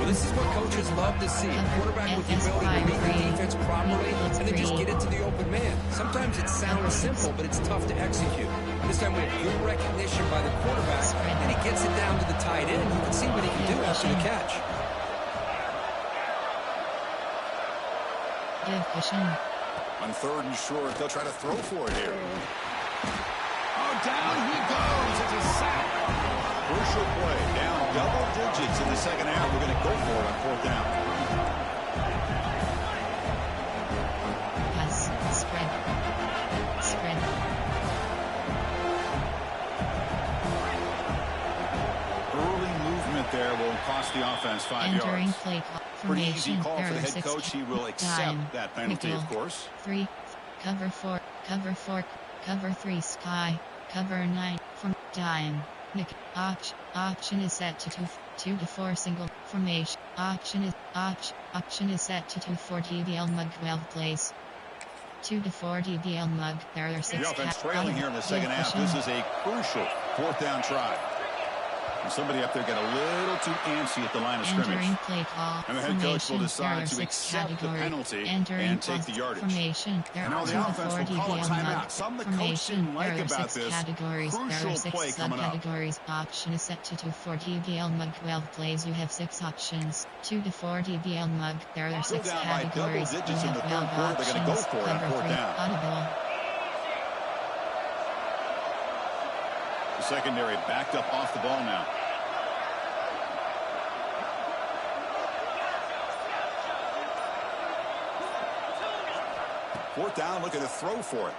Well, this is what coaches love to see. A quarterback with the ability to read the defense properly and then just get it to the open man. Sometimes it sounds simple, but it's tough to execute. This time we have good recognition by the quarterback, and he gets it down to the tight end. You can see what he can do after the catch. On 3rd and short, they'll try to throw for it here. Oh, down he goes. It's a sack. Crucial play. Down double digits in the second half. We're going to go for it on 4th down. Pass. Spread. Early movement there will cost the offense 5 yards. Play Pretty easy call for the head coach. He will accept that penalty, of course. 3. Cover 4. Cover 4. Cover 3. Sky. Cover 9. From dime. Nick. Option is set to 2 to 4 single formation. Option is set to 2 4 DBL mug 12 plays. 2 to 4 DBL mug. There are 6. The offense trailing here in the second half. This is a crucial 4th down try. And somebody up there got a little too antsy at the line of scrimmage. And the head coach will decide to accept the penalty and take the yardage. And now the offense will call a timeout. Something the coach didn't like about this. Crucial play coming up. Option is set to 2 4 DBL mug 12 plays. You have 6 options. 2 to 4 DBL mug. There are 6 categories. You have 12 options. They're going to go for it on 4th down. Audible. The secondary backed up off the ball now. Fourth down, looking to throw for it.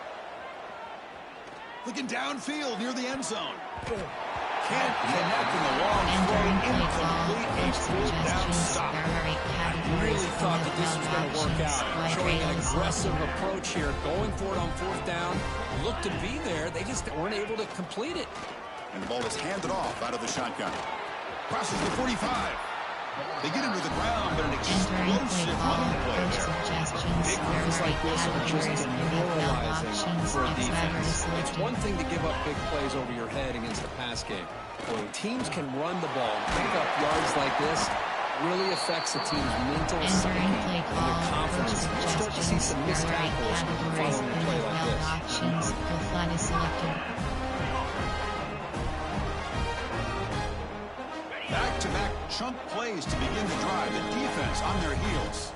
Looking downfield near the end zone. Can't connect in the long throw. Incomplete. Fourth down stop. I really thought that this was going to work out. Showing an aggressive approach here. Going for it on 4th down. Looked to be there. They just weren't able to complete it. And the ball is handed off out of the shotgun. Crosses the 45. They get into the ground, but an explosive running play there. Big runs like this are just demoralizing for a defense. It's one thing to give up big plays over your head against the pass game. But when teams can run the ball and pick up yards like this, really affects a team's mental psyche and their confidence. You start to see some missed tackles following a play like this. Back-to-back chunk plays to begin the drive. The defense on their heels.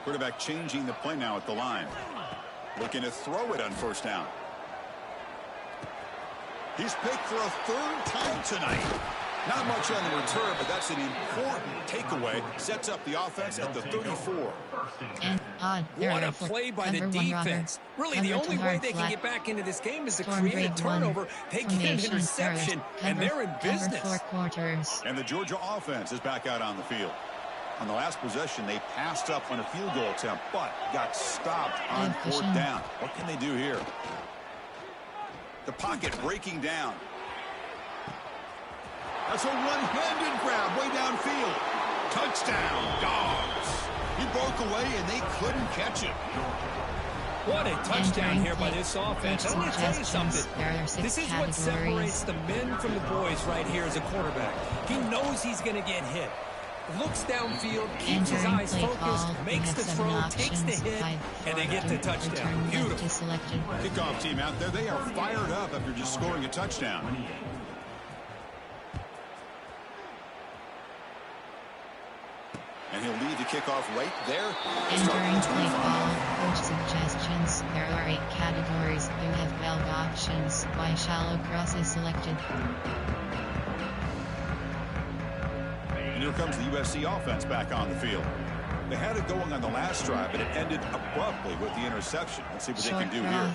Quarterback changing the play now at the line. Looking to throw it on 1st down. He's picked for a 3rd time tonight. Not much on the return, but that's an important takeaway. Sets up the offense at the 34. And what a play by the defense. Really, the only way they can get back into this game is to create a turnover. They get an interception, and they're in business. And the Georgia offense is back out on the field. On the last possession, they passed up on a field goal attempt, but got stopped on 4th down. What can they do here? The pocket breaking down. That's a one-handed grab way downfield. Touchdown, Dogs. He broke away, and they couldn't catch him. What a touchdown here by this offense. I want to tell you something. This is what separates the men from the boys right here as a quarterback. He knows he's going to get hit. looks downfield, keeps his eyes focused, makes the throw, takes the hit, and they get the touchdown. Beautiful. Kickoff team out there, they are fired up after just scoring a touchdown. And he'll lead the kickoff right there. Entering play call, coach suggestions. There are 8 categories. You have 12 options. Why shallow cross is selected. And here comes the USC offense back on the field. They had it going on the last drive, but it ended abruptly with the interception. Let's see what they can do here.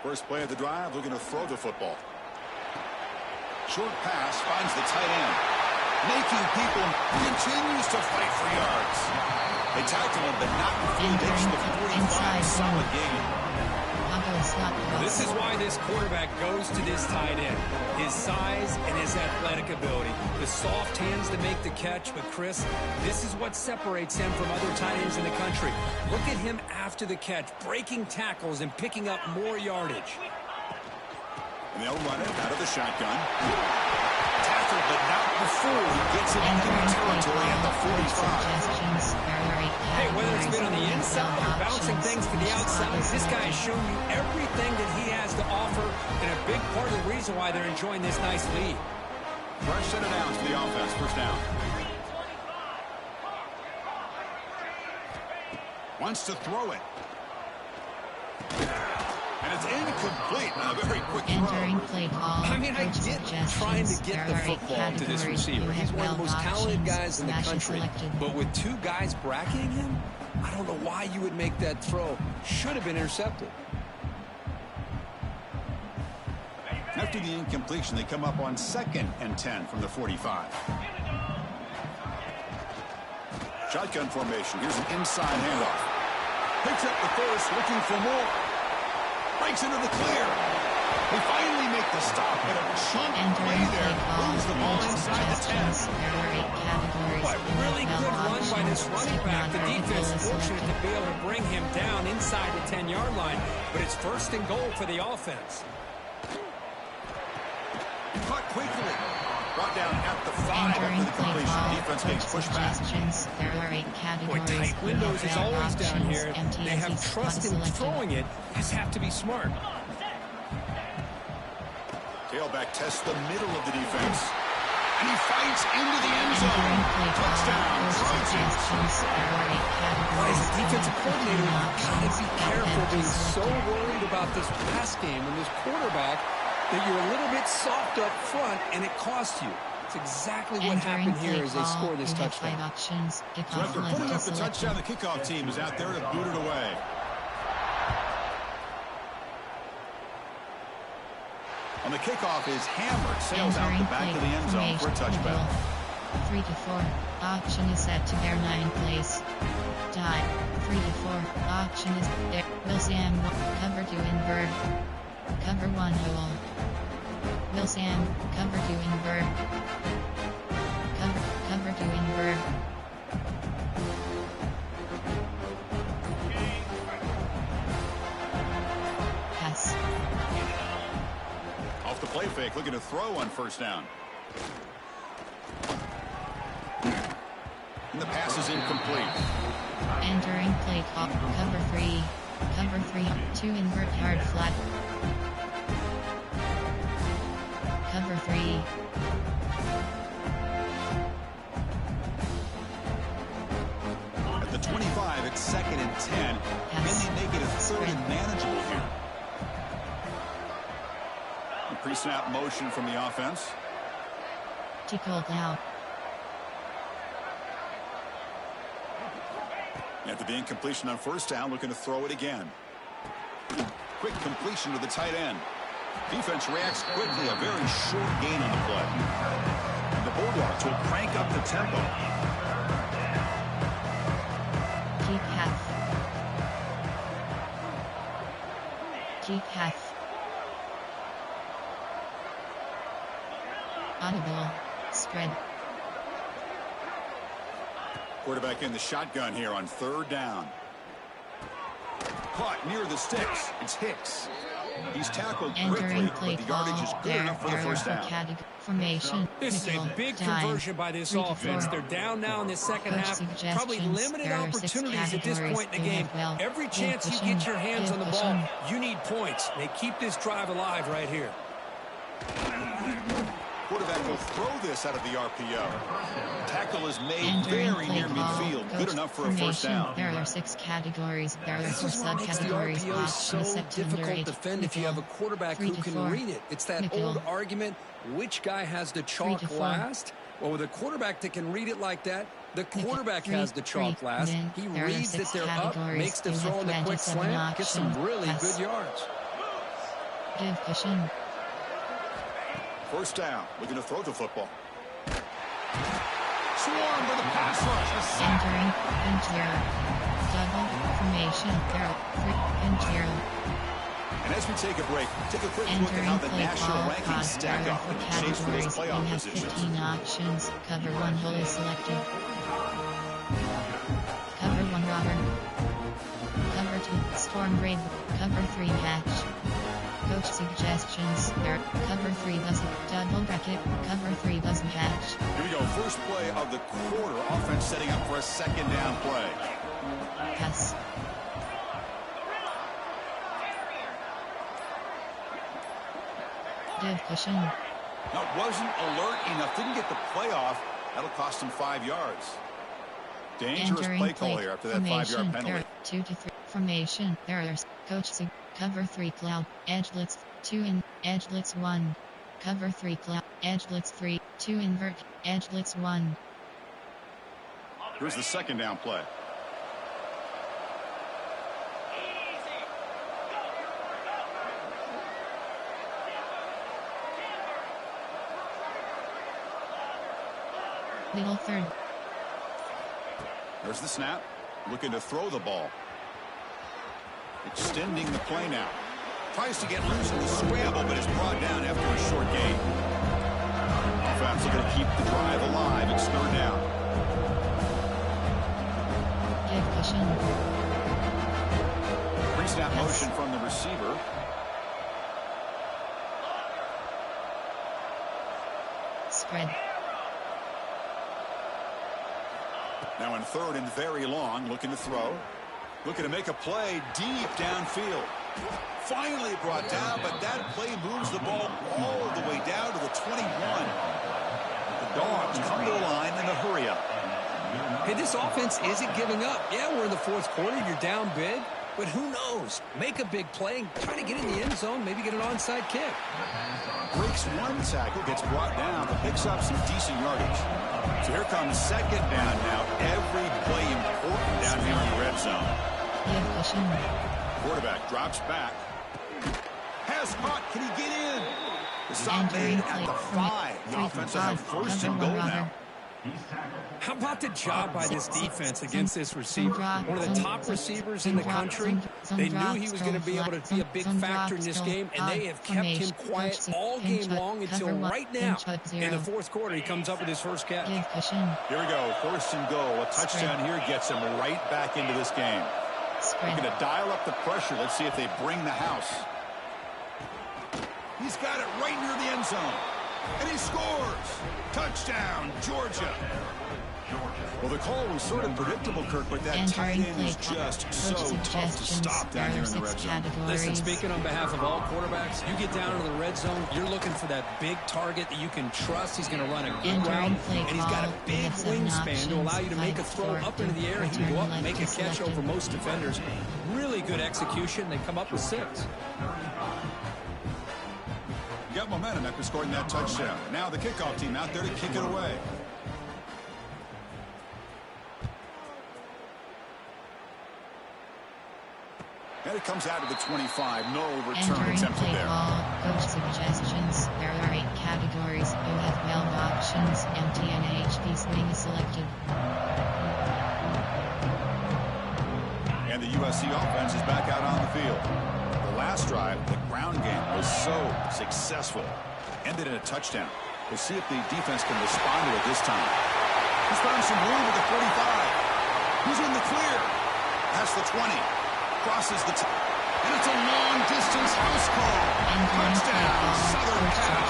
First play of the drive, looking to throw the football. Short pass finds the tight end. Making people, continues to fight for yards. They tackle him, but not before he reaches the 45. Solid game. This is why this quarterback goes to this tight end. His size and his athletic ability. The soft hands to make the catch, but Chris, this is what separates him from other tight ends in the country. Look at him after the catch, breaking tackles and picking up more yardage. And they'll run it out of the shotgun. Tackled, but not before he gets it into territory at the 45. Hey, whether it's been on the inside or bouncing things to the outside, this guy has shown you everything that he has to offer, and a big part of the reason why they're enjoying this nice lead. Fresh set of downs to the offense, first down. Wants to throw it. And it's incomplete. A very quick throw. Entering play call. I mean, I get trying to get the football to this receiver. He's one of the most talented guys in the country. But with 2 guys bracketing him, I don't know why you would make that throw. Should have been intercepted. After the incompletion, they come up on 2nd and 10 from the 45. Shotgun formation. Here's an inside handoff. Picks up the first, looking for more. Breaks into the clear. They finally make the stop, but a chunk play there. Moves the ball inside the 10. Boy, really good run by this running back. The defense is fortunate to be able to bring him down inside the 10-yard line, but it's 1st and goal for the offense. Caught quickly. Brought down at the 5 after the completion. Defense getting pushed back. There are 8 categories. Boy, tight windows is always down here. They have trust in throwing it. You just have to be smart. Tailback tests the middle of the defense. And he fights into the end zone. Touchdown, Trojans. As a defensive coordinator, you've got to be careful being so worried about this pass game and this quarterback that you're a little bit soft up front, and it costs you. It's exactly what happened here as they score this touchdown. So after putting up the touchdown, the kickoff team is out there to boot it away. On the kickoff, his hammer sails out the back of the end zone for a touchback. 3 to 4. Auction is set to their 9th place. Tie. 3 to 4. Auction is there. Will Sam cover 2 invert. Cover 1 hole. Will Sam cover 2 invert. Cover 2 invert. Pass. Off the play fake, looking to throw on 1st down. And the pass is incomplete. Entering play call. Cover 3. Cover 3. 2 invert hard flat. Cover 3. At the 25, it's 2nd and 10. Can they make it a 3rd and manageable here? A pre-snap motion from the offense. To call out. After the incompletion on 1st down, looking to throw it again. Quick completion to the tight end. Defense reacts quickly, a very short gain on the play. And the Bulldogs will crank up the tempo. Keep half. Keep half. Audible. Spread. Quarterback in the shotgun here on 3rd down. Caught near the sticks. It's Hicks. He's tackled Entering quickly, play but the yardage is good enough for the first down. Formation. This is a big conversion by this offense. They're down now in the second half. Probably limited opportunities at this point in the game. Every chance you get your hands on the ball, you need points. They keep this drive alive right here. Quarterback will throw this out of the RPO. Tackle is made very near midfield. Good enough for a first down. There are 6 categories. There are 4 This subcategories. is what makes the RPO so difficult to defend if you have a quarterback who can read it. It's that old argument, which guy has the chalk last? Well, with a quarterback that can read it like that, the quarterback has the chalk last. He reads that they're up, makes the throw in the quick slant, gets some really good yards. Division. First down. Looking to throw the football. Swarm for the pass rush. Entering interior. Double formation. There are 3 interior. And as we take a break, take a quick look at how the national rankings stack up in the chase for those playoff positions. 15 options. Cover 1 hole is selected. Cover 1 robber. Cover 2 storm raid. Cover 3 match. Coach suggestions. There. Cover 3 doesn't. Double bracket. Cover 3 doesn't hatch. Here we go. First play of the quarter. Offense setting up for a second down play. Pass. Division. Now, wasn't alert enough. Didn't get the play off. That'll cost him 5 yards. Dangerous play call here after that 5-yard penalty. There are 2 to 3 formation. There are coach cover 3 cloud. Edge blitz 2 in. Edge blitz 1. Cover 3 cloud. Edge blitz 3. 2 invert. Edge blitz 1. Here's the second down play. Little third. There's the snap. Looking to throw the ball. Extending the play now. Tries to get loose in the scramble, but is brought down after a short gain. Offense looking to keep the drive alive. It's third down. Division. Pre-snap motion from the receiver. Spread. Now in third and very long, looking to throw. Looking to make a play deep downfield. Finally brought down, but that play moves the ball all the way down to the 21. The Dogs come to the line in a hurry-up. Hey, this offense isn't giving up. Yeah, we're in the fourth quarter. You're down big. But who knows? Make a big play and try to get in the end zone, maybe get an onside kick. Breaks one tackle, gets brought down, but picks up some decent yardage. So here comes second down now. Every play important down here in the red zone. Division. Quarterback drops back. Has caught. Can he get in? The stop made at the 5. The offense has a first and goal now. How about the job by this defense against this receiver? One of the top receivers in the country. They knew he was going to be able to be a big factor in this game, and they have kept him quiet all game long until right now. In the fourth quarter, he comes up with his first catch. Here we go. First and goal. A touchdown here gets him right back into this game. Looking to dial up the pressure. Let's see if they bring the house. He's got it right near the end zone. And he scores! Touchdown, Georgia! Well, the call was sort of predictable, Kirk, but that tight end is just so tough to stop down here in the red zone. Listen, speaking on behalf of all quarterbacks, you get down into the red zone, you're looking for that big target that you can trust. He's going to run a good route, and he's got a big wingspan to allow you to make a throw up into the air. He can go up and make a catch over most defenders. Really good execution. They come up with 6. Got momentum after scoring that touchdown. Now the kickoff team out there to kick it away. And it comes out to the 25. No return attempted there. Coach suggestions. There are 8 categories. You have 12 options. Empty and HP swing is selected. And the USC offense is back out on the field. Last drive, the ground game was so successful. Ended in a touchdown. We'll see if the defense can respond to it this time. He's found some room at the 45. He's in the clear. Past the 20. Crosses the And it's a long-distance house call. Touchdown, Southern Cal.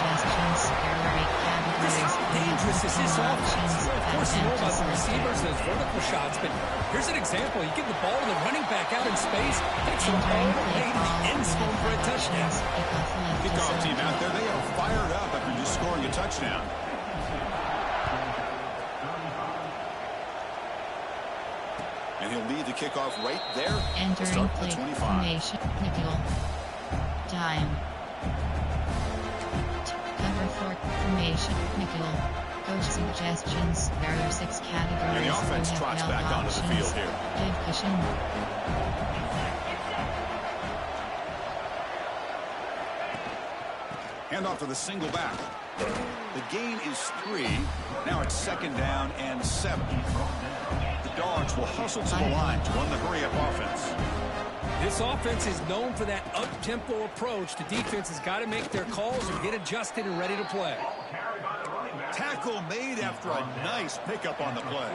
How dangerous is this offense? Of course, you know about the receivers, those vertical shots, but here's an example. You give the ball to the running back out in space, takes it all the way to the end zone for a touchdown. Kickoff team out there, they are fired up after just scoring a touchdown. And he'll lead the kickoff right there. Entering play formation. Nickel. Time. Cover 4 formation. Nickel. Coach suggestions. There are 6 categories. And the offense trots back onto the field here. Give cushion. Hand off to the single back. The gain is 3. Now it's 2nd down and 7. The Dogs will hustle to the line to run the hurry-up offense. This offense is known for that up-tempo approach. The defense has got to make their calls and get adjusted and ready to play. Tackle made after a nice pickup on the play.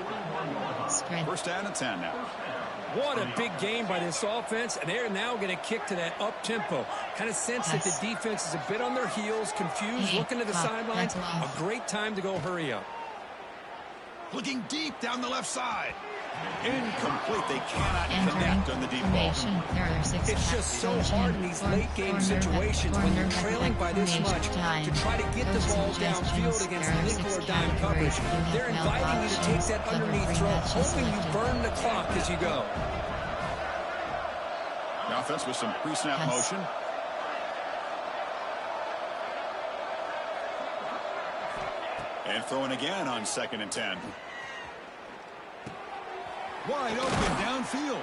Spread. 1st down and 10 now. What a big game by this offense, and they're now going to kick to that up-tempo. Kind of sense that the defense is a bit on their heels, confused, looking to the sidelines. A great time to go hurry up. Looking deep down the left side. Incomplete. They cannot connect on the deep ball. It's just so hard in these late-game situations when you're trailing by this much to try to get the ball downfield against nickel or dime coverage. They're inviting you to take that underneath throw, hoping you burn the clock as you go. The offense with some pre-snap motion. And throwing again on 2nd and 10. Wide open downfield.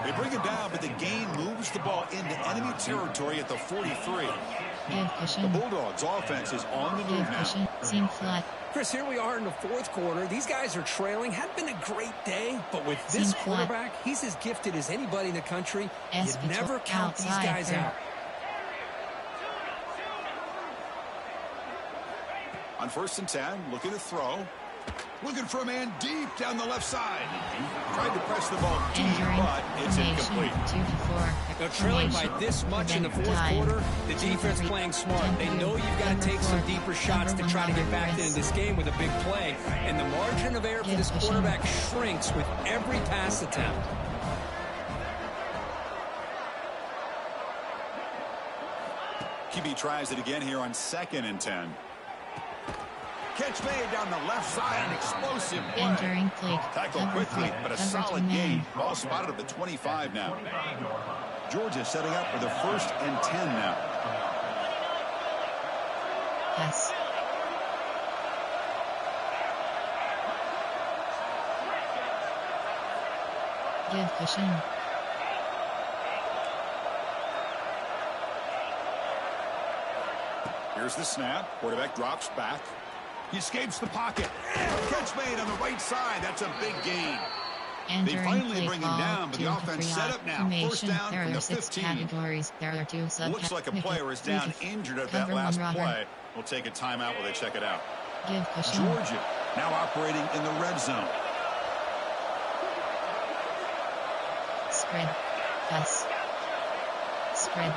They bring it down, but the gain moves the ball into enemy territory at the 43. The Bulldogs offense is on the move now. Seam flat. Chris, here we are in the 4th quarter. These guys are trailing. Had been a great day, but with this quarterback, he's as gifted as anybody in the country. You never count these guys out. On 1st and 10, looking to throw. Looking for a man deep down the left side. Tried to press the ball deep, but it's incomplete. They're trailing by this much in the 4th quarter. The defense playing smart. They know you've got to take some deeper shots to try to get back into this game with a big play. And the margin of error for this quarterback shrinks with every pass attempt. QB tries it again here on 2nd and 10. Catch made down the left side, an explosive play. Tackle quickly, but a solid gain. Ball spotted at the 25 now. Georgia setting up for the 1st and 10 now. Yes. Give cushion. Here's the snap. Quarterback drops back. He escapes the pocket. Catch made on the right side. That's a big gain. They finally bring him down, but the offense set up now. 1st down from the 15. Categories. There are 2 Looks like a player is down injured at that last play. We'll take a timeout while they check it out. Georgia now operating in the red zone. Spread. Pass. Spread.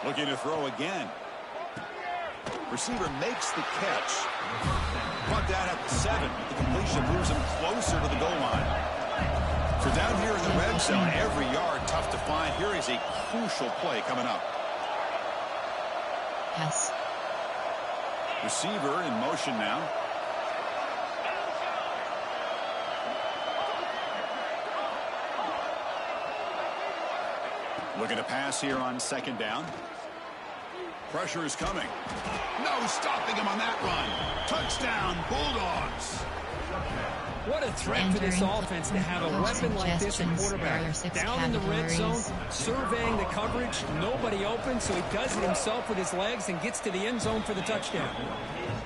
Looking to throw again. Receiver makes the catch. Brought down at the 7. The completion moves him closer to the goal line. So down here in the red zone, every yard tough to find. Here is a crucial play coming up. Yes. Receiver in motion now. Looking to pass here on 2nd down. Pressure is coming. No stopping him on that run. Touchdown, Bulldogs. What a threat for this offense to have a weapon like this at quarterback. Down in the red zone, surveying the coverage, nobody open, so he does it himself with his legs and gets to the end zone for the touchdown.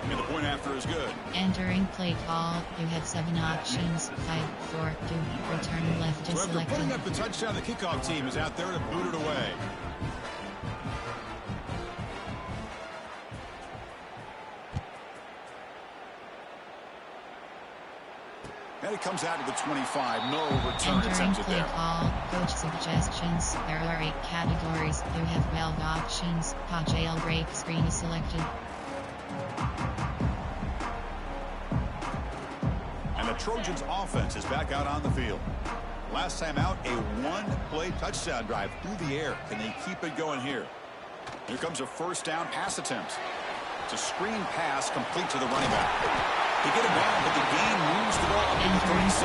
And the point after is good. Entering play call, you have 7 options. 5, 4, 2, return left to so after select. Putting up the touchdown, the kickoff team is out there to boot it away. And it comes out to the 25. No return Entering attempted play there. call, coach suggestions. There are 8 categories. You have 12 options. Jailbreak screen is selected. And the Trojans offense is back out on the field. Last time out, a one-play touchdown drive through the air. Can they keep it going here? Here comes a first down pass attempt. It's a screen pass complete to the running back. He get it down, but the game moves the ball up to the 36.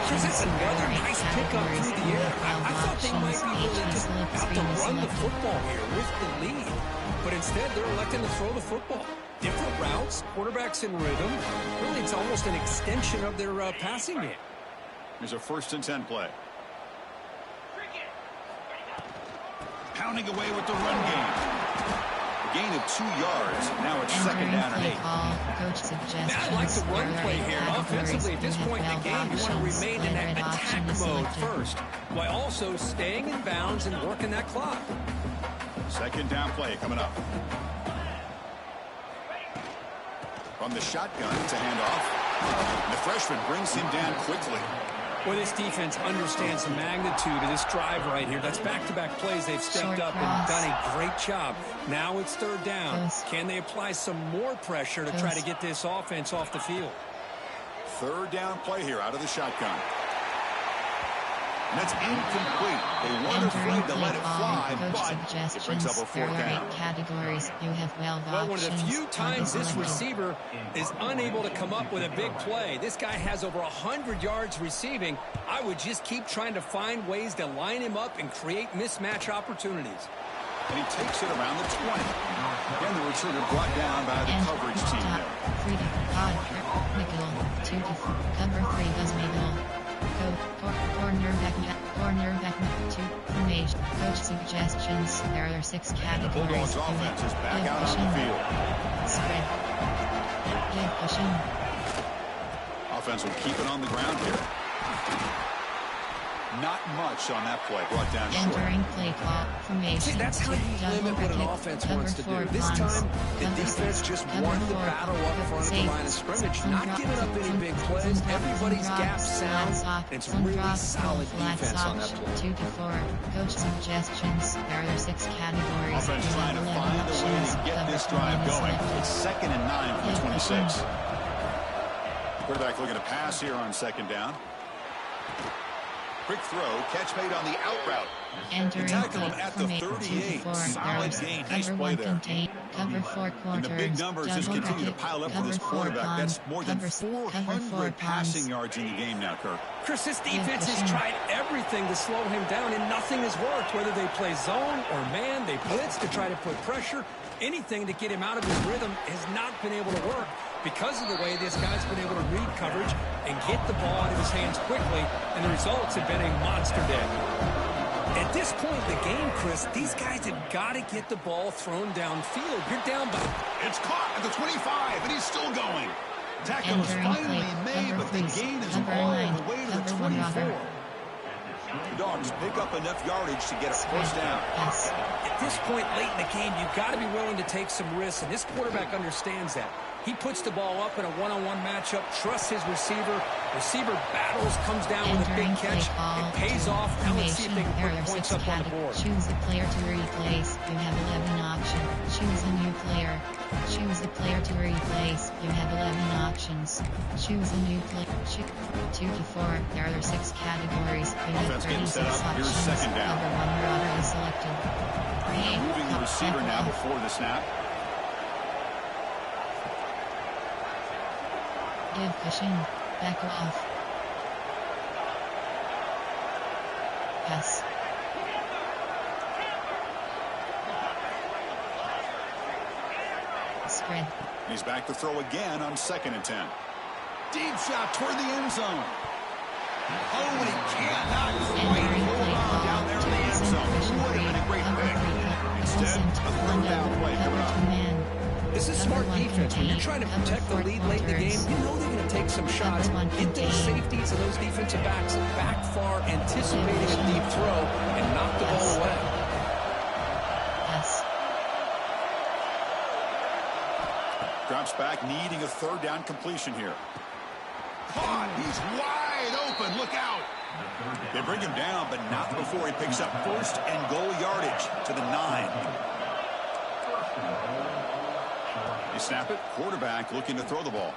Chris, that's another nice pickup through the air. I thought they might be really just out to run the football here with the lead. But instead, they're electing to throw the football. Different routes, quarterbacks in rhythm. Really, it's almost an extension of their passing game. Here's a 1st and 10 play. Pounding away with the run game. A gain of 2 yards. Now it's 2nd down and 8. I like the run play here. Offensively, at this point in the game, you want to remain in that attack mode first, while also staying in bounds and working that clock. 2nd down play coming up. From the shotgun to handoff. The freshman brings him down quickly. Well, this defense understands the magnitude of this drive right here. That's back-to-back plays. They've stepped up and done a great job. Now it's 3rd down. Can they apply some more pressure to try to get this offense off the field? 3rd down play here out of the shotgun. And that's incomplete. They weren't afraid to let it fly, but it brings up a 4th down. Categories. You have 12 well, one of the few times this receiver is unable to come up with a big play. This guy has over 100 yards receiving. I would just keep trying to find ways to line him up and create mismatch opportunities. And he takes it around the 20. Again, the returner brought down by the coverage team there. 3 to Nickel. 2 to cover 3 does Nickel. Cornerback 2 formation. Coach suggestions. There are 6 categories. Bulldogs offense is back out on the field. Spread. Give pushing. Offense will keep it on the ground here. Not much on that play. Brought down short. Entering play call formation. See, that's how you limit what an offense wants to do. This time, the defense just won the battle up front of the line of scrimmage, not giving up any big plays. Everybody's gap sound. It's really solid defense on that play. 2 to 4. Coach suggestions. There are 6 categories. Offense trying to find a way to get this drive going. It's 2nd and 9 from the 26. Quarterback looking to pass here on 2nd down. Quick throw, catch made on the out route. Entering tackle him at the 38. Solid gain. Nice play there. Cover 4 quarters. And the big numbers just continue to pile up for this quarterback. That's more than 400 passing yards in the game now, Kirk. Chris, this defense has tried everything to slow him down, and nothing has worked. Whether they play zone or man, they blitz to try to put pressure. Anything to get him out of his rhythm has not been able to work because of the way this guy's been able to read coverage and get the ball out of his hands quickly, and the results have been a monster day. At this point in the game, Chris, these guys have got to get the ball thrown downfield. You're down by... It's caught at the 25, and he's still going. Tackle is finally made, but the gain is all the way to the 24. The Dogs pick up enough yardage to get a 1st down. At this point late in the game, you've got to be willing to take some risks, and this quarterback understands that. He puts the ball up in a one-on-one matchup, trusts his receiver. Receiver battles, comes down with a big catch. It pays off. Now let's see if they can put points up on the board. Choose a player to replace. You have 11 options. Choose a new player. Choose a player to replace. You have 11 options. Choose a new player. 2 to 4. There are 6 categories. You have 36 options. Here's 2nd down. Number 1 router is selected. Moving the receiver now before the snap. Give pushing. Back off. Pass. Spread. He's back to throw again on 2nd and 10. Deep shot toward the end zone. Oh, and he cannot quite hold on down there in the end zone. Would have been a great pick. Instead, a 3rd down play coming up. This is smart defense. When you're trying to protect the lead late in the game, you know they're going to take some shots. Get those safeties and those defensive backs back far, anticipating a deep throw, and knock the ball away. Drops back, needing a 3rd down completion here. caught. He's wide open. Look out. They bring him down, but not before he picks up first and goal yardage to the 9. They snap it. Quarterback looking to throw the ball.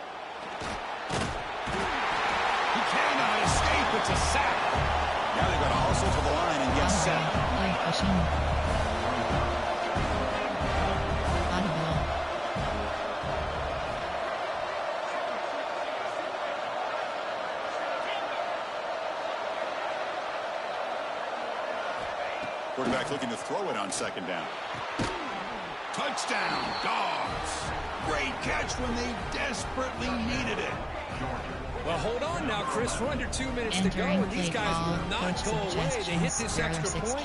He cannot escape. It's a sack. Now they've got to hustle to the line and get set. Quarterback looking to throw it on second down. Touchdown, Dogs. Great catch when they desperately needed it. Well, hold on now, Chris. We're under 2 minutes to go, and these guys will not go away. They hit this extra point.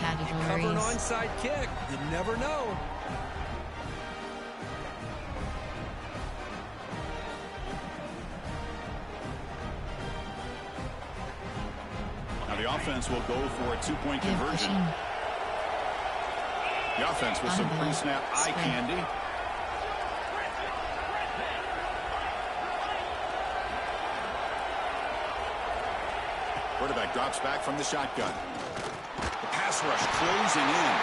Cover an onside kick. You never know. Now the offense will go for a 2-point conversion. The offense with some pre-snap eye candy. Quarterback drops back from the shotgun. The pass rush closing in.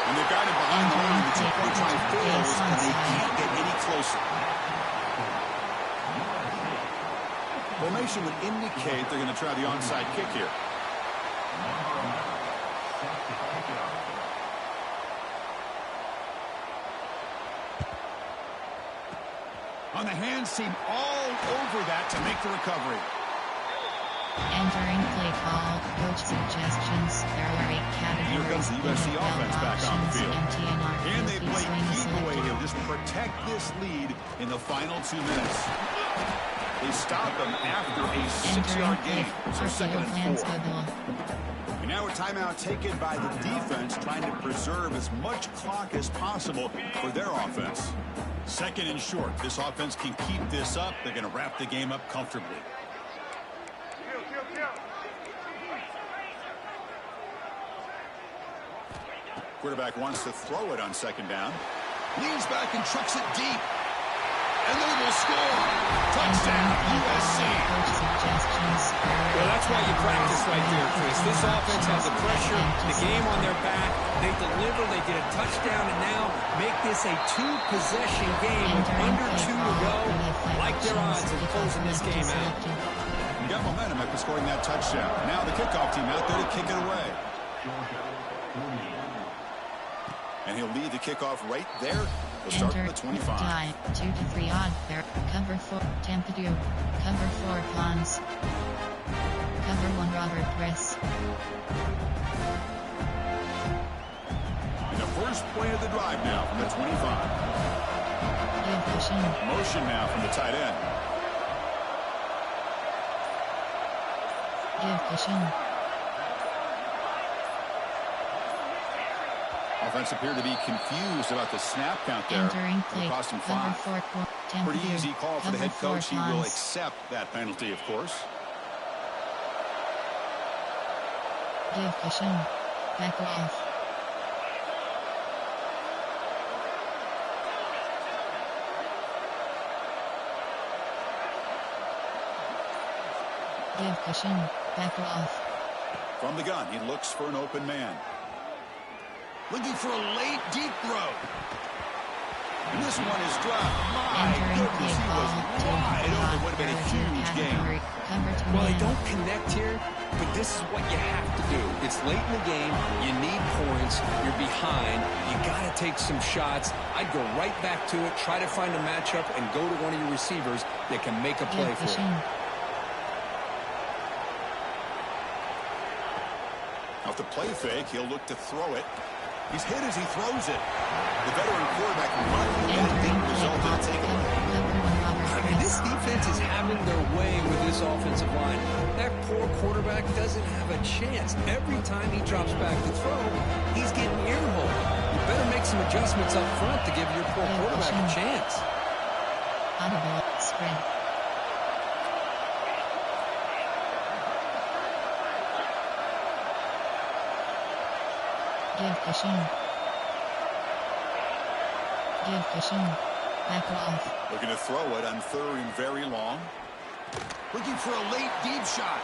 And they've got him behind the line. The 2-point try fails, and they can't get any closer. Formation would indicate they're going to try the onside kick here. On the hands team all over that to make the recovery. Entering play call, coach suggestions. There are 8 categories. Here comes the USC offense back on the field. And they play keep away to just protect this lead in the final 2 minutes. They stop them after a 6-yard gain. So 2nd and 4. And now a timeout taken by the defense, trying to preserve as much clock as possible for their offense. 2nd and short. This offense can keep this up. They're going to wrap the game up comfortably. Quarterback wants to throw it on 2nd down. Leans back and trucks it deep. And they will score. Touchdown, USC. Well, that's why you practice right there, Chris. This offense has the pressure, the game on their back. They deliver, they get a touchdown, and now make this a 2-possession game with under 2 to go. Like their odds of closing this game out. You got momentum after scoring that touchdown. Now the kickoff team out there to kick it away. And he'll lead the kickoff right there. He'll start at the 25. 2 to 3 odd there. Cover 4, Tampa 2. Cover 4, Pons. Cover 1, Robert Press. And the first play of the drive now from the 25. Motion now from the tight end. Offense appeared to be confused about the snap count there. It cost him 5. Pretty easy call for the head coach. He will accept that penalty, of course. Back off. Back off. From the gun, he looks for an open man. Looking for a late, deep throw. And this one is dropped. My goodness, he was wide open. Would have been a huge game. Well, they don't connect here, but this is what you have to do. It's late in the game. You need points. You're behind. You got to take some shots. I'd go right back to it, try to find a matchup, and go to one of your receivers that can make a play for you. Off the play fake, he'll look to throw it. He's hit as he throws it. The veteran quarterback running that didn't result in a takeaway. I mean, this defense is having their way with this offensive line. That poor quarterback doesn't have a chance. Every time he drops back to throw, he's getting earholed. You better make some adjustments up front to give your poor quarterback a chance. Audible spread. Give Fishing. Back off. Looking to throw it on 3rd and very long. Looking for a late deep shot.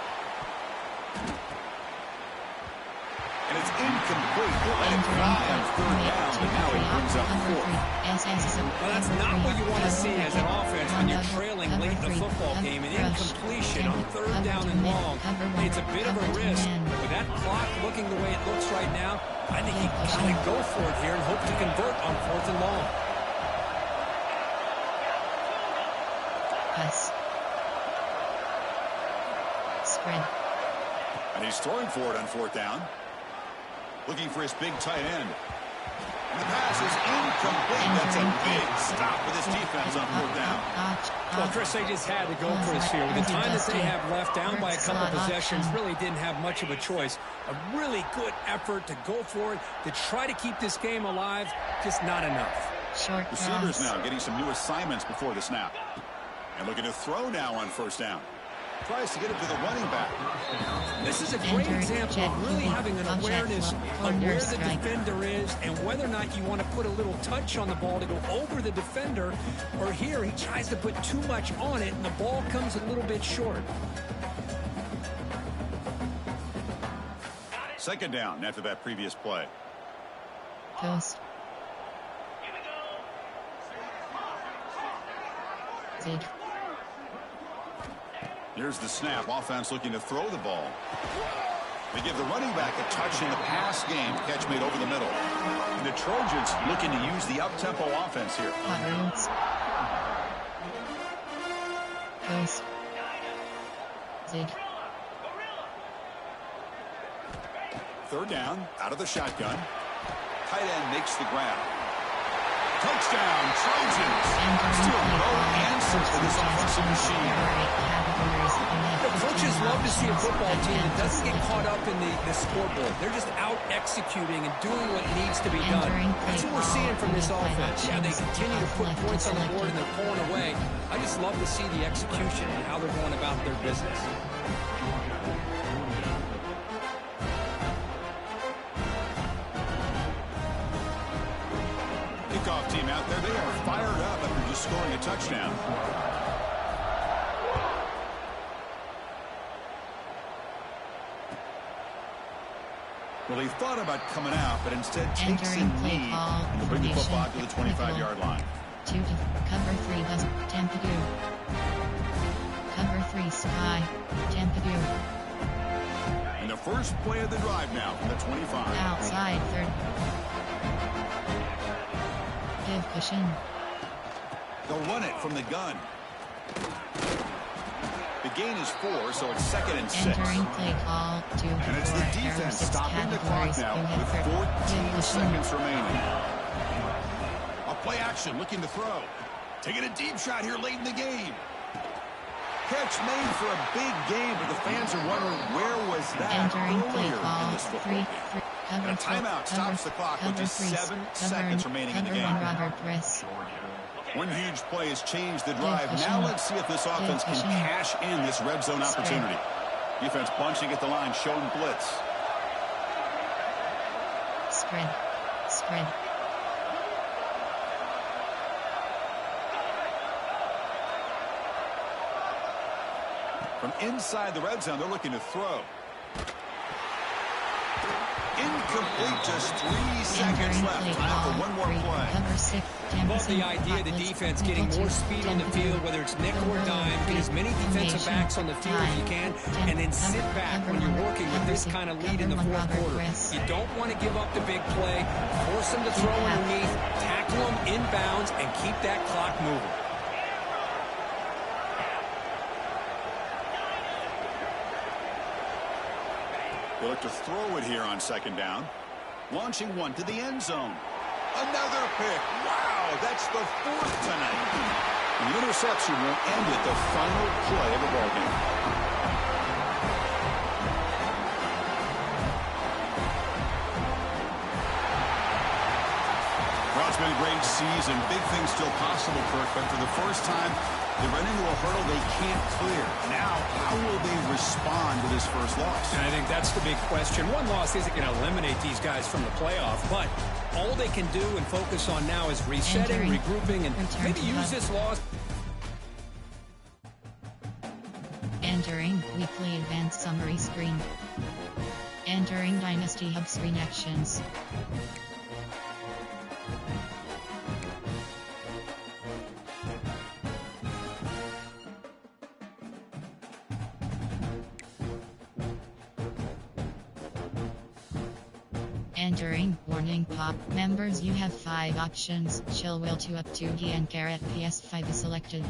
And it's incomplete. Let it fly on third down, but now it brings up fourth. Well, that's not what you want to see as an offense when you're trailing late in the football game. An incompletion on third down and long. It's a bit of a risk. But with that clock looking the way it looks right now, I think you got to go for it here and hope to convert on fourth and long. Pass. Spread. And he's throwing for it on fourth down. Looking for his big tight end. And the pass is incomplete. That's a big stop with his defense on fourth down. Well, Chris, they just had to go for this here. With the time that they have left, down by a couple possessions, really didn't have much of a choice. A really good effort to go for it, to try to keep this game alive, just not enough. Short Receivers now getting some new assignments before the snap. And looking to throw now on first down. Tries to get it to the running back. This is a great example of really having an awareness of where the defender is and whether or not you want to put a little touch on the ball to go over the defender, or here he tries to put too much on it and the ball comes a little bit short. Second down after that previous play. Post. Zig. Here's the snap. Offense looking to throw the ball. They give the running back a touch in the pass game. Catch made over the middle. And the Trojans looking to use the up-tempo offense here. Quadrants. Post. Zig. Third down, out of the shotgun. Tight end makes the grab. Touchdown, Trojans. Still no answer for this offensive machine. The coaches love to see a football team that doesn't get caught up in the scoreboard. They're just out executing and doing what needs to be done. That's what we're seeing from this offense. Yeah, they continue to put points on the board and they're pulling away. I just love to see the execution and how they're going about their business. Kickoff team out there, they are fired up after just scoring a touchdown. Well, he thought about coming out, but instead takes a knee and will bring the football to the 25-yard line. Cover 3 doesn't. Tempadu. Cover 3 Sky. Tempadu. And the first play of the drive now from the 25. Outside third. Give cushion. They'll run it from the gun. The gain is 4, so it's second and 6. Entering play call 2 And it's the defense stopping the clock now with 14 seconds remaining. A play action, looking to throw. Taking a deep shot here late in the game. Catch made for a big game, but the fans are wondering where was that earlier in this football game. And a timeout stops the clock with just 7 seconds remaining in the game. One huge play has changed the drive. Now let's see if this offense can cash in this red zone opportunity. Defense bunching at the line, showing blitz. Spread. Spread. From inside the red zone, they're looking to throw. Incomplete, just 3 seconds left. Time for one more play. Love the idea of the defense getting more speed on the field, whether it's nickel or dime. Get as many defensive backs on the field as you can, and then sit back when you're working with this kind of lead in the fourth quarter. You don't want to give up the big play. Force them to throw underneath, tackle them inbounds, and keep that clock moving. They look to throw it here on second down. Launching one to the end zone. Another pick. Wow, that's the 4th tonight. And the interception will end at the final play of the ballgame. Well, it's been a great season. Big things still possible, Kirk, but for the first time, they run into a hurdle they can't clear. Now, how will they respond to this first loss? And I think that's the big question. One loss isn't going to eliminate these guys from the playoff, but all they can do and focus on now is resetting, regrouping, and maybe use this loss. Weekly Advanced Summary screen. Entering Dynasty Hub screen actions. Entering warning pop. Members, you have 5 options. Chill will to up to D and Garrett PS5 is selected.